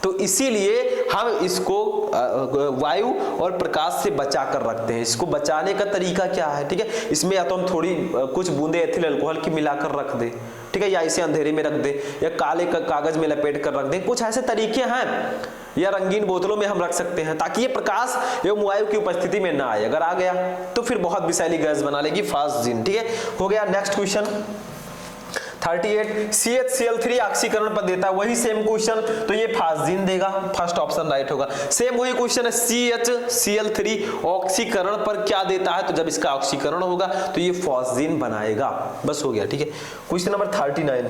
तो इसीलिए हम इसको वायु और प्रकाश से बचा कर रखते हैं। इसको बचाने का तरीका क्या है, ठीक है, इसमें या तो हम थोड़ी कुछ बूंदे एथिल अल्कोहल की मिलाकर रख दे, ठीक है, या इसे अंधेरे में रख दे, या काले कागज में लपेट कर रख दे, कुछ ऐसे तरीके हैं, या रंगीन बोतलों में हम रख सकते हैं ताकि ये प्रकाश एवं वायु की उपस्थिति में ना आए। अगर आ गया तो फिर बहुत विषैली गैस बना लेगी फास्जीन, ठीक है, हो गया। नेक्स्ट क्वेश्चन 38, CHCl3 ऑक्सीकरण पर देता है, वही सेम क्वेश्चन, तो ये फास्जीन देगा, फर्स्ट ऑप्शन राइट होगा। सेम वही क्वेश्चन है, CHCl3 ऑक्सीकरण पर क्या देता है, तो जब इसका ऑक्सीकरण होगा तो ये फास्जीन बनाएगा, बस हो गया, ठीक है। क्वेश्चन नंबर 39,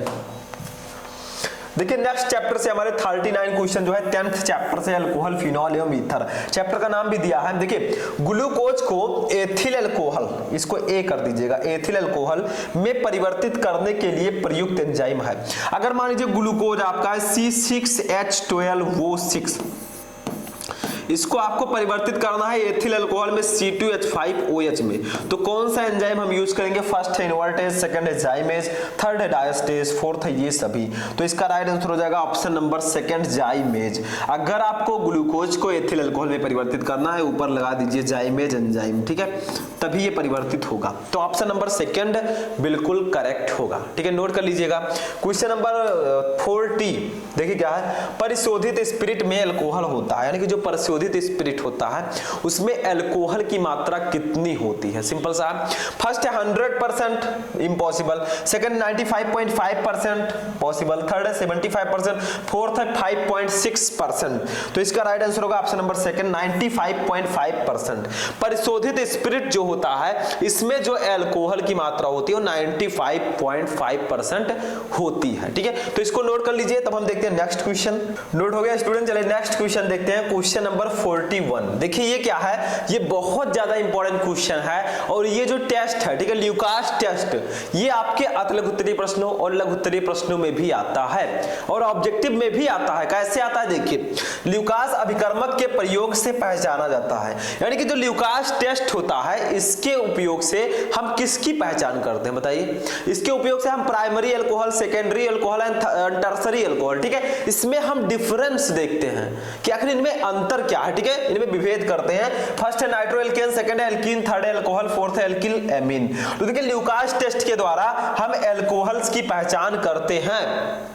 देखिए नेक्स्ट चैप्टर से हमारे 39 क्वेश्चन जो है 10th चैप्टर से अल्कोहल, फिनॉल एवं ईथर, चैप्टर का नाम भी दिया है। देखिए ग्लूकोज को एथिल अल्कोहल, इसको ए कर दीजिएगा, एथिल अल्कोहल में परिवर्तित करने के लिए प्रयुक्त एंजाइम है। अगर मान लीजिए ग्लूकोज आपका है C6H12O6, इसको आपको परिवर्तित करना है एथिल अल्कोहल में C2H5OH में, तो कौन सा एंजाइम हम यूज करेंगे, फर्स्ट है इन्वर्टेज, सेकंड है जाइमेज, थर्ड है डायस्टेज, फोर्थ है ये सभी, तो इसका राइट आंसर हो जाएगा ऑप्शन नंबर सेकंड जाइमेज। अगर आपको ग्लूकोज को एथिल अल्कोहल में परिवर्तित करना है, ऊपर लगा दीजिए जाइमेज एंजाइम, ठीक है, तभी ये परिवर्तित होगा, तो ऑप्शन नंबर सेकंड बिल्कुल करेक्ट होगा, ठीक है, नोट कर लीजिएगा। क्वेश्चन नंबर 40, देखिए क्या है, परिशोधित स्पिरिट में अल्कोहल होता है, यानी कि जो परिशोधित स्पिरिट होता है उसमें अल्कोहल की मात्रा कितनी होती है, सिंपल सा। फर्स्ट है 100% इम्पॉसिबल, सेकंड 95.5% पॉसिबल, थर्ड है 75%, फोर्थ है 5.6%, तो इसका राइट आंसर होगा ऑप्शन नंबर सेकंड 95.5%। परिशोधित स्पिरिट जो होता है इसमें जो अल्कोहल की मात्रा होती है वो 95.5% होती है, ठीक है, तो इसको नोट कर लीजिए। तब हम देखते हैं नेक्स्ट क्वेश्चन, नोट हो गया स्टूडेंट, चलिए नेक्स्ट क्वेश्चन देखते हैं, क्वेश्चन नंबर 41। देखिए ये क्या है, ये बहुत ज्यादा इंपॉर्टेंट क्वेश्चन है, और ये जो टेस्ट है, ठीक है, ल्यूकास टेस्ट, ये आपके अतिलघुत्तरीय प्रश्नों और लघुत्तरीय प्रश्नों में भी आता है और ऑब्जेक्टिव में भी आता है। कैसे आता है, देखिए ल्यूकास अभिकर्मक के प्रयोग से पहचाना जाता है, यानी कि जो ल्यूकास टेस्ट होता है इसके उपयोग से हम किसकी पहचान करते हैं, बताइए, इसके उपयोग से हम primary alcohol, secondary alcohol and tertiary alcohol, ठीक है, इसमें हम डिफरेंस देखते हैं कि आखिर इनमें अंतर क्या है, ठीक है, इनमें विभेद करते हैं। फर्स्ट है नाइट्रो एल्केन, सेकंड है एल्कीन, थर्ड है अल्कोहल, फोर्थ है एल्किल एमीन। तो देखिए ल्यूकास टेस्ट के द्वारा हम अल्कोहल्स की पहचान करते हैं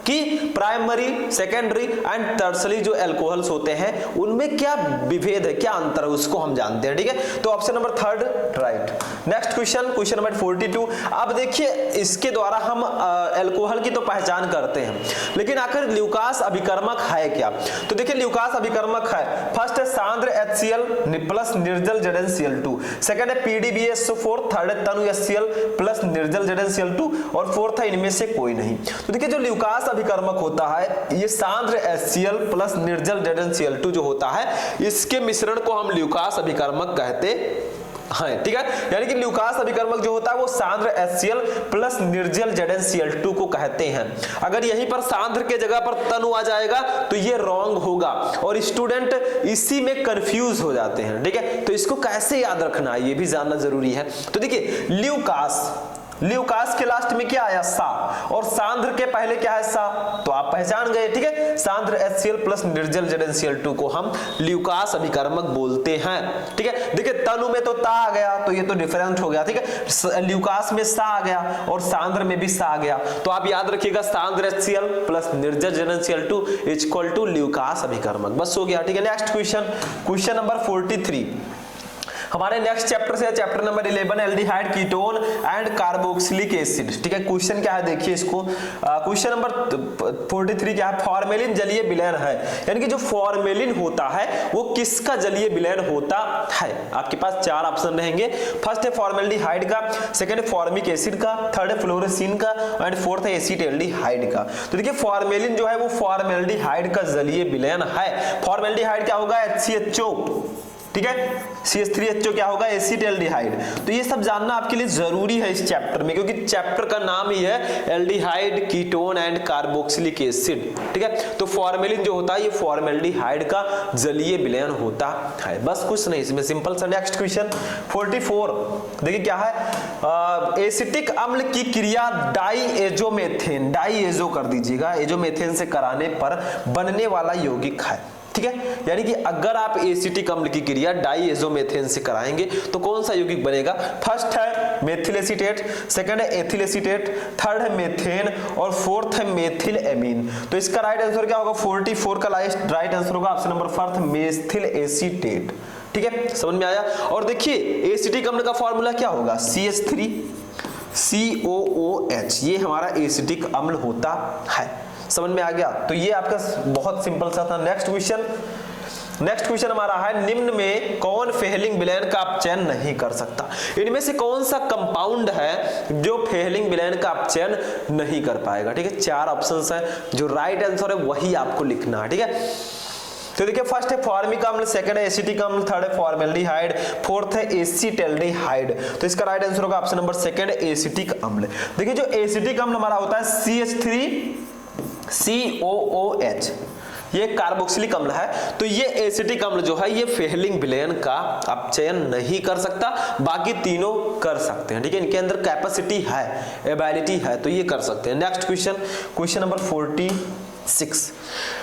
कि प्राइमरी, सेकेंडरी एंड टर्सरी जो अल्कोहल्स होते हैं उनमें क्या विभेद है, क्या अंतर है, उसको हम जानते हैं, ठीक है, तो option number third right. Next question, question number 42। अब देखिए इसके द्वारा हम अल्कोहल की तो पहचान करते हैं, लेकिन आखिर ल्यूकास अभिकर्मक है क्या, तो देखिए ल्यूकास अभिकर्मक है, फर्स्ट है सांद्र HCl प्लस निर्जल ZnCl2, सेकंड है PDBSO4, थर्ड है तनु HCl प्लस निर्जल ZnCl2 और फोर्थ है इनमें से कोई नहीं। तो देखिए जो ल्यूकास अभिकर्मक होता है ये सांद्र HCl प्लस निर्जल ZnCl2 जो होता है इसके मिश्रण को हम ल्यूकास अभिकर्मक कहते हैं, ठीक है, यानी कि ल्यूकास अभिकर्मक जो होता है वो सांद्र HCl प्लस निर्जल ZnCl2 को कहते हैं। अगर यहीं पर सांद्र के जगह पर तनु आ जाएगा तो ये रॉन्ग होगा और स्टूडेंट इसी में कंफ्यूज हो जाते हैं, ठीक है, तो इसको कैसे याद रखना है ये भी जानना जरूरी है। तो देखिए ल्यूकास के लास्ट में क्या आया, सा, और सांद्र के पहले क्या है, सा, तो आप पहचान गए, ठीक है, सांद्र HCl प्लस निर्जल ZnCl2 को हम ल्यूकास अभिकर्मक बोलते हैं, ठीक है। देखिए तनु में तो ता आ गया तो ये तो डिफरेंट हो गया, ठीक है, ल्यूकास में सा आ गया और सांद्र में भी सा आ गया, तो आप याद रखिएगा सांद्र HCl प्लस निर्जल ZnCl2 इक्वल टू ल्यूकास अभिकर्मक, बस हो गया, ठीक है। नेक्स्ट क्वेश्चन, क्वेश्चन नंबर 43 हमारे नेक्स्ट चैप्टर से, chapter number 11 aldehyde ketone and carboxylic acid, ठीक है। क्वेश्चन क्या है देखिए इसको, क्वेश्चन नंबर 43 क्या है, फॉर्मेलिन जलीय विलयन है, यानी कि जो फॉर्मेलिन होता है वो किसका जलीय विलयन होता है। आपके पास चार ऑप्शन रहेंगे, फर्स्ट है फॉर्मेल्डिहाइड का, सेकंड है फॉर्मिक एसिड का, थर्ड है फ्लोरेसिन का एंड फोर्थ है एसिटाल्डिहाइड का। तो देखिए फॉर्मेलिन जो है वो फॉर्मेल्डिहाइड का जलीय विलयन है। फॉर्मेल्डिहाइड क्या होगा, HCHO, ठीक है, CH3HO क्या होगा, एसिटाल्डिहाइड। तो ये सब जानना आपके लिए जरूरी है इस चैप्टर में, क्योंकि चैप्टर का नाम ही है aldehyde ketone and carboxylic acid, ठीक है। तो फॉर्मेलिन जो होता है ये फॉर्मेल्डिहाइड का जलीय विलयन होता है, बस कुछ नहीं इसमें, सिंपल सा। नेक्स्ट क्वेश्चन 44 देखिए क्या है, एसिटिक अम्ल की क्रिया डाईएजोमेथेन, डाईएजो कर दीजिएगा, एजोमेथेन से कराने पर बनने वाला यौगिक है, ठीक है, यानी कि अगर आप एसिटिक अम्ल की क्रिया डाइएजोमेथेन से कराएंगे तो कौन सा यौगिक बनेगा? फर्स्ट है मेथिल एसीटेट, सेकंड है एथिल एसीटेट, थर्ड है मेथेन और फोर्थ है मेथिल एमीन। तो इसका राइट आंसर क्या होगा? 44 का राइट आंसर होगा option number first methyl acetate. ठीक है, समझ में आया? और देखिए एसिटिक अम्ल का फॉर्मूला क्या होगा? CH3COOH, ये हमारा एसिटिक अम्ल होता है। समझ में आ गया? तो ये आपका बहुत सिंपल सा था। नेक्स्ट क्वेश्चन हमारा है निम्न में कौन फेहलिंग विलयन का अपचयन नहीं कर सकता? इनमें से कौन सा कंपाउंड है जो फेहलिंग विलयन का अपचयन नहीं कर पाएगा? ठीक है, 4 ऑप्शंस हैं, जो राइट आंसर है वही आपको लिखना है। ठीक है, तो देखिए फर्स्ट है फॉर्मिक अम्ल, सेकंड है एसिटिक अम्ल, थर्ड है फॉर्मेल्डिहाइड, फोर्थ है एसीटल्डिहाइड। तो इसका राइट आंसर होगा ऑप्शन नंबर सेकंड एसिटिक अम्ल। देखिए जो एसिटिक अम्ल हमारा होता है CH3COOH, ये कार्बोक्सिलिक अम्ल है। तो ये एसिटिक अम्ल जो है ये फेहलिंग विलयन का अपचयन नहीं कर सकता, बाकी तीनों कर सकते हैं। ठीक है, इनके अंदर कैपेसिटी है, एबिलिटी है, तो ये कर सकते हैं। Next question number 46।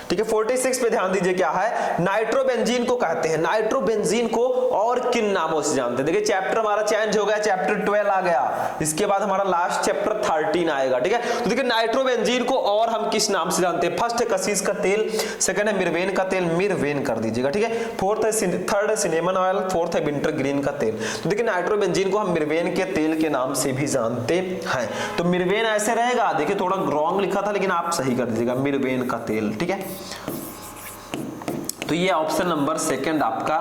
ठीक है, 46 पे ध्यान दीजिए क्या है? नाइट्रोबेंजीन को कहते हैं, नाइट्रोबेंजीन को और किन नामों से जानते हैं? देखिए चैप्टर हमारा चेंज हो गया, चैप्टर 12 आ गया, इसके बाद हमारा लास्ट चैप्टर 13 आएगा। ठीक है, तो देखिए नाइट्रोबेंजीन को और हम किस नाम से जानते हैं? फर्स्ट है कसीस का तेल, सेकंड है मिर्वेन का तेल, मिर्वेन कर दीजिएगा। ठीक है, थर्ड है सिनेमन ऑयल, फोर्थ है विंटर ग्रीन का तेल। तो देखिए नाइट्रोबेंजीन को हम मिर्वेन के तेल के नाम से भी जानते हैं। तो मिर्वेन ऐसे रहेगा, देखिए थोड़ा रॉन्ग लिखा था लेकिन आप सही कर दीजिएगा, मिर्वेन का तेल। ठीक है, तो ये ऑप्शन नंबर सेकंड आपका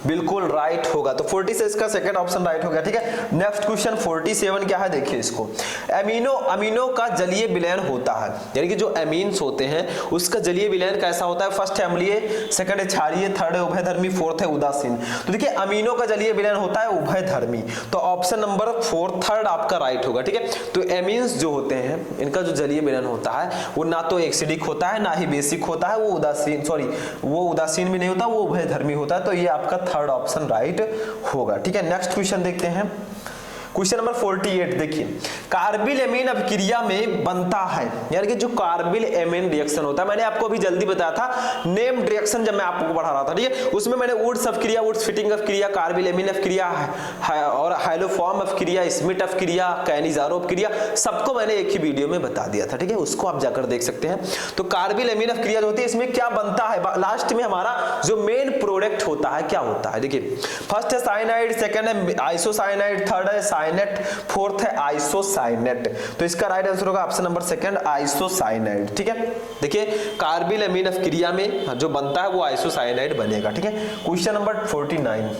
बिल्कुल राइट होगा। तो 46 का सेकंड ऑप्शन राइट हो गया। ठीक है, नेक्स्ट क्वेश्चन 47 क्या है? देखिए इसको, अमीनो का जलीय विलयन होता है, यानी कि जो अमीन्स होते हैं उसका जलीय विलयन कैसा होता है? फर्स्ट है अम्लीय, सेकंड है क्षारीय, थर्ड है उभयधर्मी, फोर्थ है उदासीन। तो देखिए अमीनो का जलीय विलयन होता है उभयधर्मी, तो ऑप्शन नंबर 4 थर्ड आपका राइट होगा। ठीक है, तो अमीन्स जो होते हैं इनका जो जलीय विलयन होता है वो ना तो एसिडिक होता है ना ही बेसिक होता है, वो उदासीन भी नहीं होता, वो उभयधर्मी होता है। तो ये आपका थर्ड ऑप्शन राइट होगा। ठीक है, नेक्स्ट क्वेश्चन देखते हैं, क्वेश्चन नंबर 48। देखिए कार्बिल एमीन अभिक्रिया में बनता है, यानी कि जो कार्बिल एमीन रिएक्शन होता है, मैंने आपको अभी जल्दी बताया था नेम्ड रिएक्शन जब मैं आपको पढ़ा रहा था। ठीक है, उसमें मैंने वुड्स अभिक्रिया, वुड्स फिटिंग अभिक्रिया, कार्बिल एमीन अभिक्रिया और हाइलोफॉर्म अभिक्रिया, स्मिट अभिक्रिया, कैनिजारो अभिक्रिया, सबको मैंने एक ही वीडियो में बता दिया था। ठीक है, उसको आप जाकर देख सकते हैं। तो कार्बिल एमीन अभिक्रिया जो होती है इसमें क्या बनता है? लास्ट में हमारा जो मेन प्रोडक्ट होता है क्या होता है? देखिए फर्स्ट है साइनाइड, सेकंड है आइसोसाइनाइड, थर्ड है साइनेट, फोर्थ है आइसोसाइनेट। तो इसका राइट आंसर होगा ऑप्शन नंबर सेकंड आइसोसाइनाइड। ठीक है, देखिए कार्बिल एमीन अभिक्रिया में जो बनता है वो आइसोसाइनाइड बनेगा। ठीक है, क्वेश्चन नंबर 49।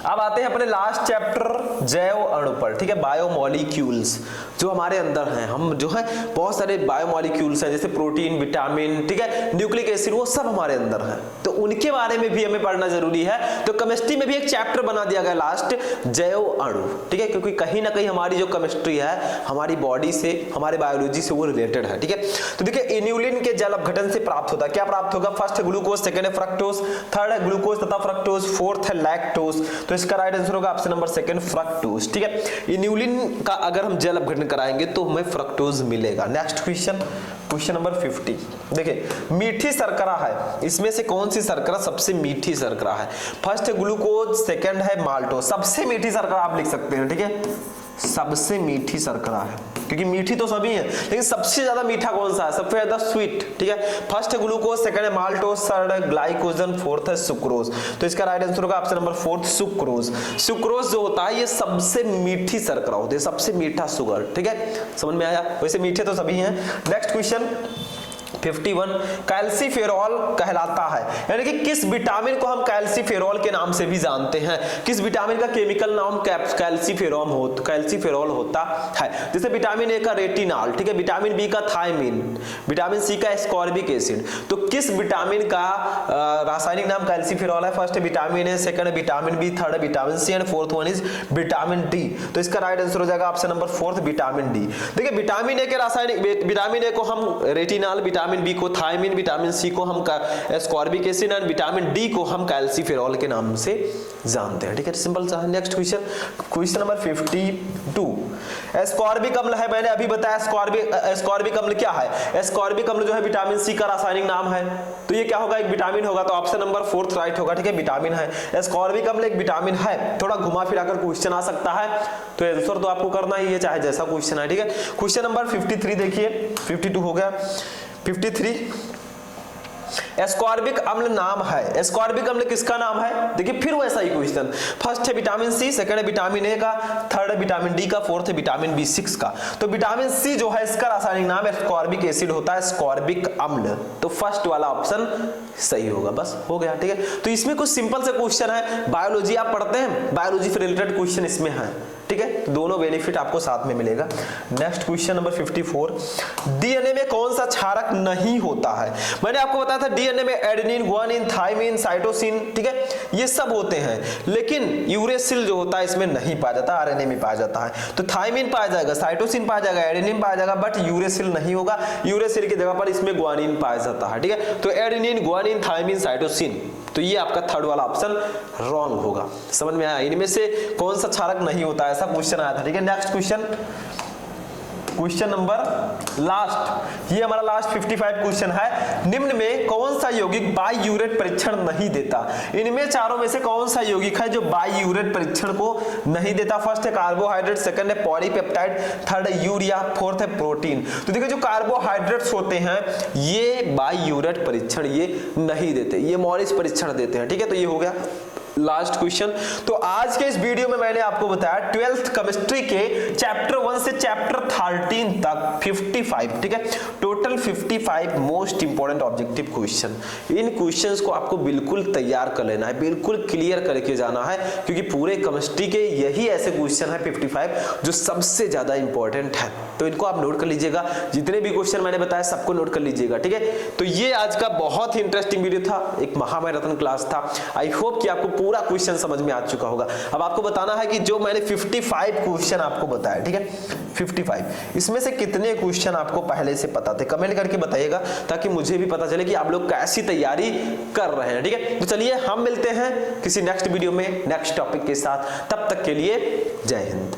अब आते हैं अपने लास्ट चैप्टर जैव अणु पर। ठीक है, बायोमोलिक्यूल्स जो हमारे अंदर हैं, हम जो है बहुत सारे बायोमोलिक्यूल्स हैं जैसे प्रोटीन, विटामिन, ठीक है, न्यूक्लिक एसिड, वो सब हमारे अंदर हैं, तो उनके बारे में भी हमें पढ़ना जरूरी है। तो केमिस्ट्री में भी एक चैप्टर बना दिया गया लास्ट जैव अणु। ठीक है, क्योंकि कहीं ना कहीं हमारी जो केमिस्ट्री है हमारी बॉडी से, हमारे बायोलॉजी से वो रिलेटेड है। ठीक है, तो देखिए इन्यूलिन के जल अपघटन से प्राप्त होता है, क्या प्राप्त होगा? फर्स्ट है ग्लूकोज, सेकंड है फ्रक्टोज, थर्ड है ग्लूकोज तथा फ्रक्टोज, फोर्थ है लैक्टोज। तो इसका राइट आंसर होगा ऑप्शन नंबर सेकंड फ्रक्टोज। ठीक है, इन्यूलिन का अगर हम जल अपघटन कराएंगे तो हमें फ्रक्टोज मिलेगा। Next question number 50। देखिए मीठी शर्करा है, इसमें से कौन सी शर्करा सबसे मीठी शर्करा है? फर्स्ट है ग्लूकोज, सेकंड है माल्टोज। सबसे मीठी शर्करा आप लिख सकते हैं। ठीक है, सबसे मीठी शर्करा है, क्योंकि मीठी तो सभी है लेकिन सबसे ज्यादा मीठा कौन सा है? सबसे ज्यादा स्वीट। ठीक है, फर्स्ट है ग्लूकोज, सेकंड है माल्टोज, थर्ड है ग्लाइकोजन, फोर्थ है सुक्रोज। तो इसका राइट आंसर होगा ऑप्शन नंबर 4 सुक्रोज। सुक्रोज जो होता है ये सबसे मीठी शर्करा होती है, सबसे मीठा शुगर। ठीक है, समझ में आया? वैसे मीठे तो सभी हैं। नेक्स्ट क्वेश्चन 51 कैल्सीफेरॉल कहलाता है, यानी कि किस विटामिन को हम कैल्सीफेरॉल के नाम से भी जानते हैं? किस विटामिन का केमिकल नाम कैल्सीफेरॉल होता है? जैसे विटामिन ए का रेटिनॉल, ठीक है, विटामिन बी का थायमिन, विटामिन सी का एस्कॉर्बिक एसिड। तो किस विटामिन का रासायनिक नाम कैल्सीफेरॉल है? फर्स्ट है विटामिन ए, सेकंड है विटामिन बी, थर्ड है vitamin C and fourth one is vitamin D. तो इसका राइट आंसर हो जाएगा ऑप्शन नंबर 4 विटामिन डी। देखिए विटामिन ए के रासायनिक, विटामिन ए को हम रेटिनॉल, विटामिन बी को थायमिन, विटामिन सी को हम ascorbic acid and vitamin D को हम कैल्सीफेरॉल के नाम से जानते हैं। ठीक है, सिंपल सा है। Next question, question number 52। Ascorbic अम्ल है, मैंने अभी बताया एस्कॉर्बिक अम्ल क्या है। एस्कॉर्बिक अम्ल जो है विटामिन सी का रासायनिक नाम है, तो ये क्या होगा, एक विटामिन होगा, तो ऑप्शन नंबर 4 राइट होगा। ठीक है, विटामिन है, एस्कॉर्बिक अम्ल एक विटामिन है। थोड़ा घुमा फिरा कर क्वेश्चन आ सकता है, तो आंसर तो आपको करना ही है चाहे जैसा क्वेश्चन है। ठीक है, क्वेश्चन नंबर 53 देखिए, 52 हो गया, 53। एस्कॉर्बिक अम्ल नाम है, एस्कॉर्बिक अम्ल किसका नाम है, देखिए फिर वैसा ही क्वेश्चन। फर्स्ट है विटामिन सी, सेकंड है विटामिन ए का, थर्ड है विटामिन डी का, फोर्थ है विटामिन बी6 का। तो विटामिन सी जो है इसका रासायनिक नाम एस्कॉर्बिक एसिड होता है, एस्कॉर्बिक अम्ल। तो फर्स्ट वाला ऑप्शन सही होगा, बस हो गया। ठीक है, तो इसमें कुछ सिंपल से क्वेश्चन है, बायोलॉजी आप पढ़ते हैं, बायोलॉजी से रिलेटेड क्वेश्चन इसमें है। ठीक है, तो दोनों बेनिफिट आपको साथ में मिलेगा। Next question number 54। डीएनए में कौन सा क्षारक नहीं होता है। मैंने आपको बताया था डीएनए में एडेनिन, गुआनिन, थाइमिन, साइटोसिन, ठीक है, ये सब होते हैं, लेकिन यूरेसिल जो होता है इसमें नहीं पाया जाता, आरएनए में पाया जाता है। तो थाइमिन पाया जाएगा, साइटोसिन पाया जाएगा, एडेनिन पाया जाएगा, बट यूरेसिल नहीं होगा। यूरेसिल की जगह पर इसमें गुआनिन पाया जाता है। ठीक है, तो एडेनिन, गुआनिन, थाइमिन, साइटोसिन, तो ये आपका थर्ड वाला ऑप्शन रॉन्ग होगा। समझ में आया, इनमें से कौन सा क्षारक नहीं होता, ऐसा क्वेश्चन आया था। ठीक है, next question, question number last, ये हमारा लास्ट 55 क्वेश्चन है। निम्न में कौन सा यौगिक बाईयूरेट परीक्षण नहीं देता। इनमें चारों में से कौन सा यौगिक है जो बाईयूरेट परीक्षण को नहीं देता। फर्स्ट है कार्बोहाइड्रेट, सेकंड है पॉलीपेप्टाइड, थर्ड है यूरिया, फोर्थ है प्रोटीन। तो देखिए जो कार्बोहाइड्रेट्स होते हैं ये बाईयूरेट परीक्षण ये नहीं देते, ये मॉरिस परीक्षण देते हैं। ठीक है, तो ये हो गया लास्ट क्वेश्चन। तो आज के इस वीडियो में मैंने आपको बताया 12th केमिस्ट्री के चैप्टर 1 से चैप्टर 13 तक 55, ठीक है, total 55 most important objective question. इन क्वेश्चंस को आपको बिल्कुल तैयार कर लेना है, बिल्कुल क्लियर करके जाना है, क्योंकि पूरे केमिस्ट्री के यही ऐसे क्वेश्चन है 55 जो सबसे ज्यादा इंपॉर्टेंट है। तो इनको आप नोट कर लीजिएगा, जितने भी क्वेश्चन मैंने बताया सबको नोट कर लीजिएगा। ठीक है, तो ये आज का बहुत ही इंटरेस्टिंग वीडियो था, एक महामैराथन क्लास था। आई होप कि आपको पूरा क्वेश्चन समझ में आ चुका होगा। अब आपको बताना है कि जो मैंने 55 क्वेश्चन आपको बताया, ठीक है, 55, इसमें से कितने क्वेश्चन आपको पहले से पता थे, कमेंट करके बताइएगा, ताकि मुझे भी पता चले कि आप लोग कैसी तैयारी कर रहे हैं। ठीक है, तो चलिए हम मिलते हैं किसी नेक्स्ट वीडियो में नेक्स्ट टॉपिक के साथ, तब तक के लिए जय हिंद।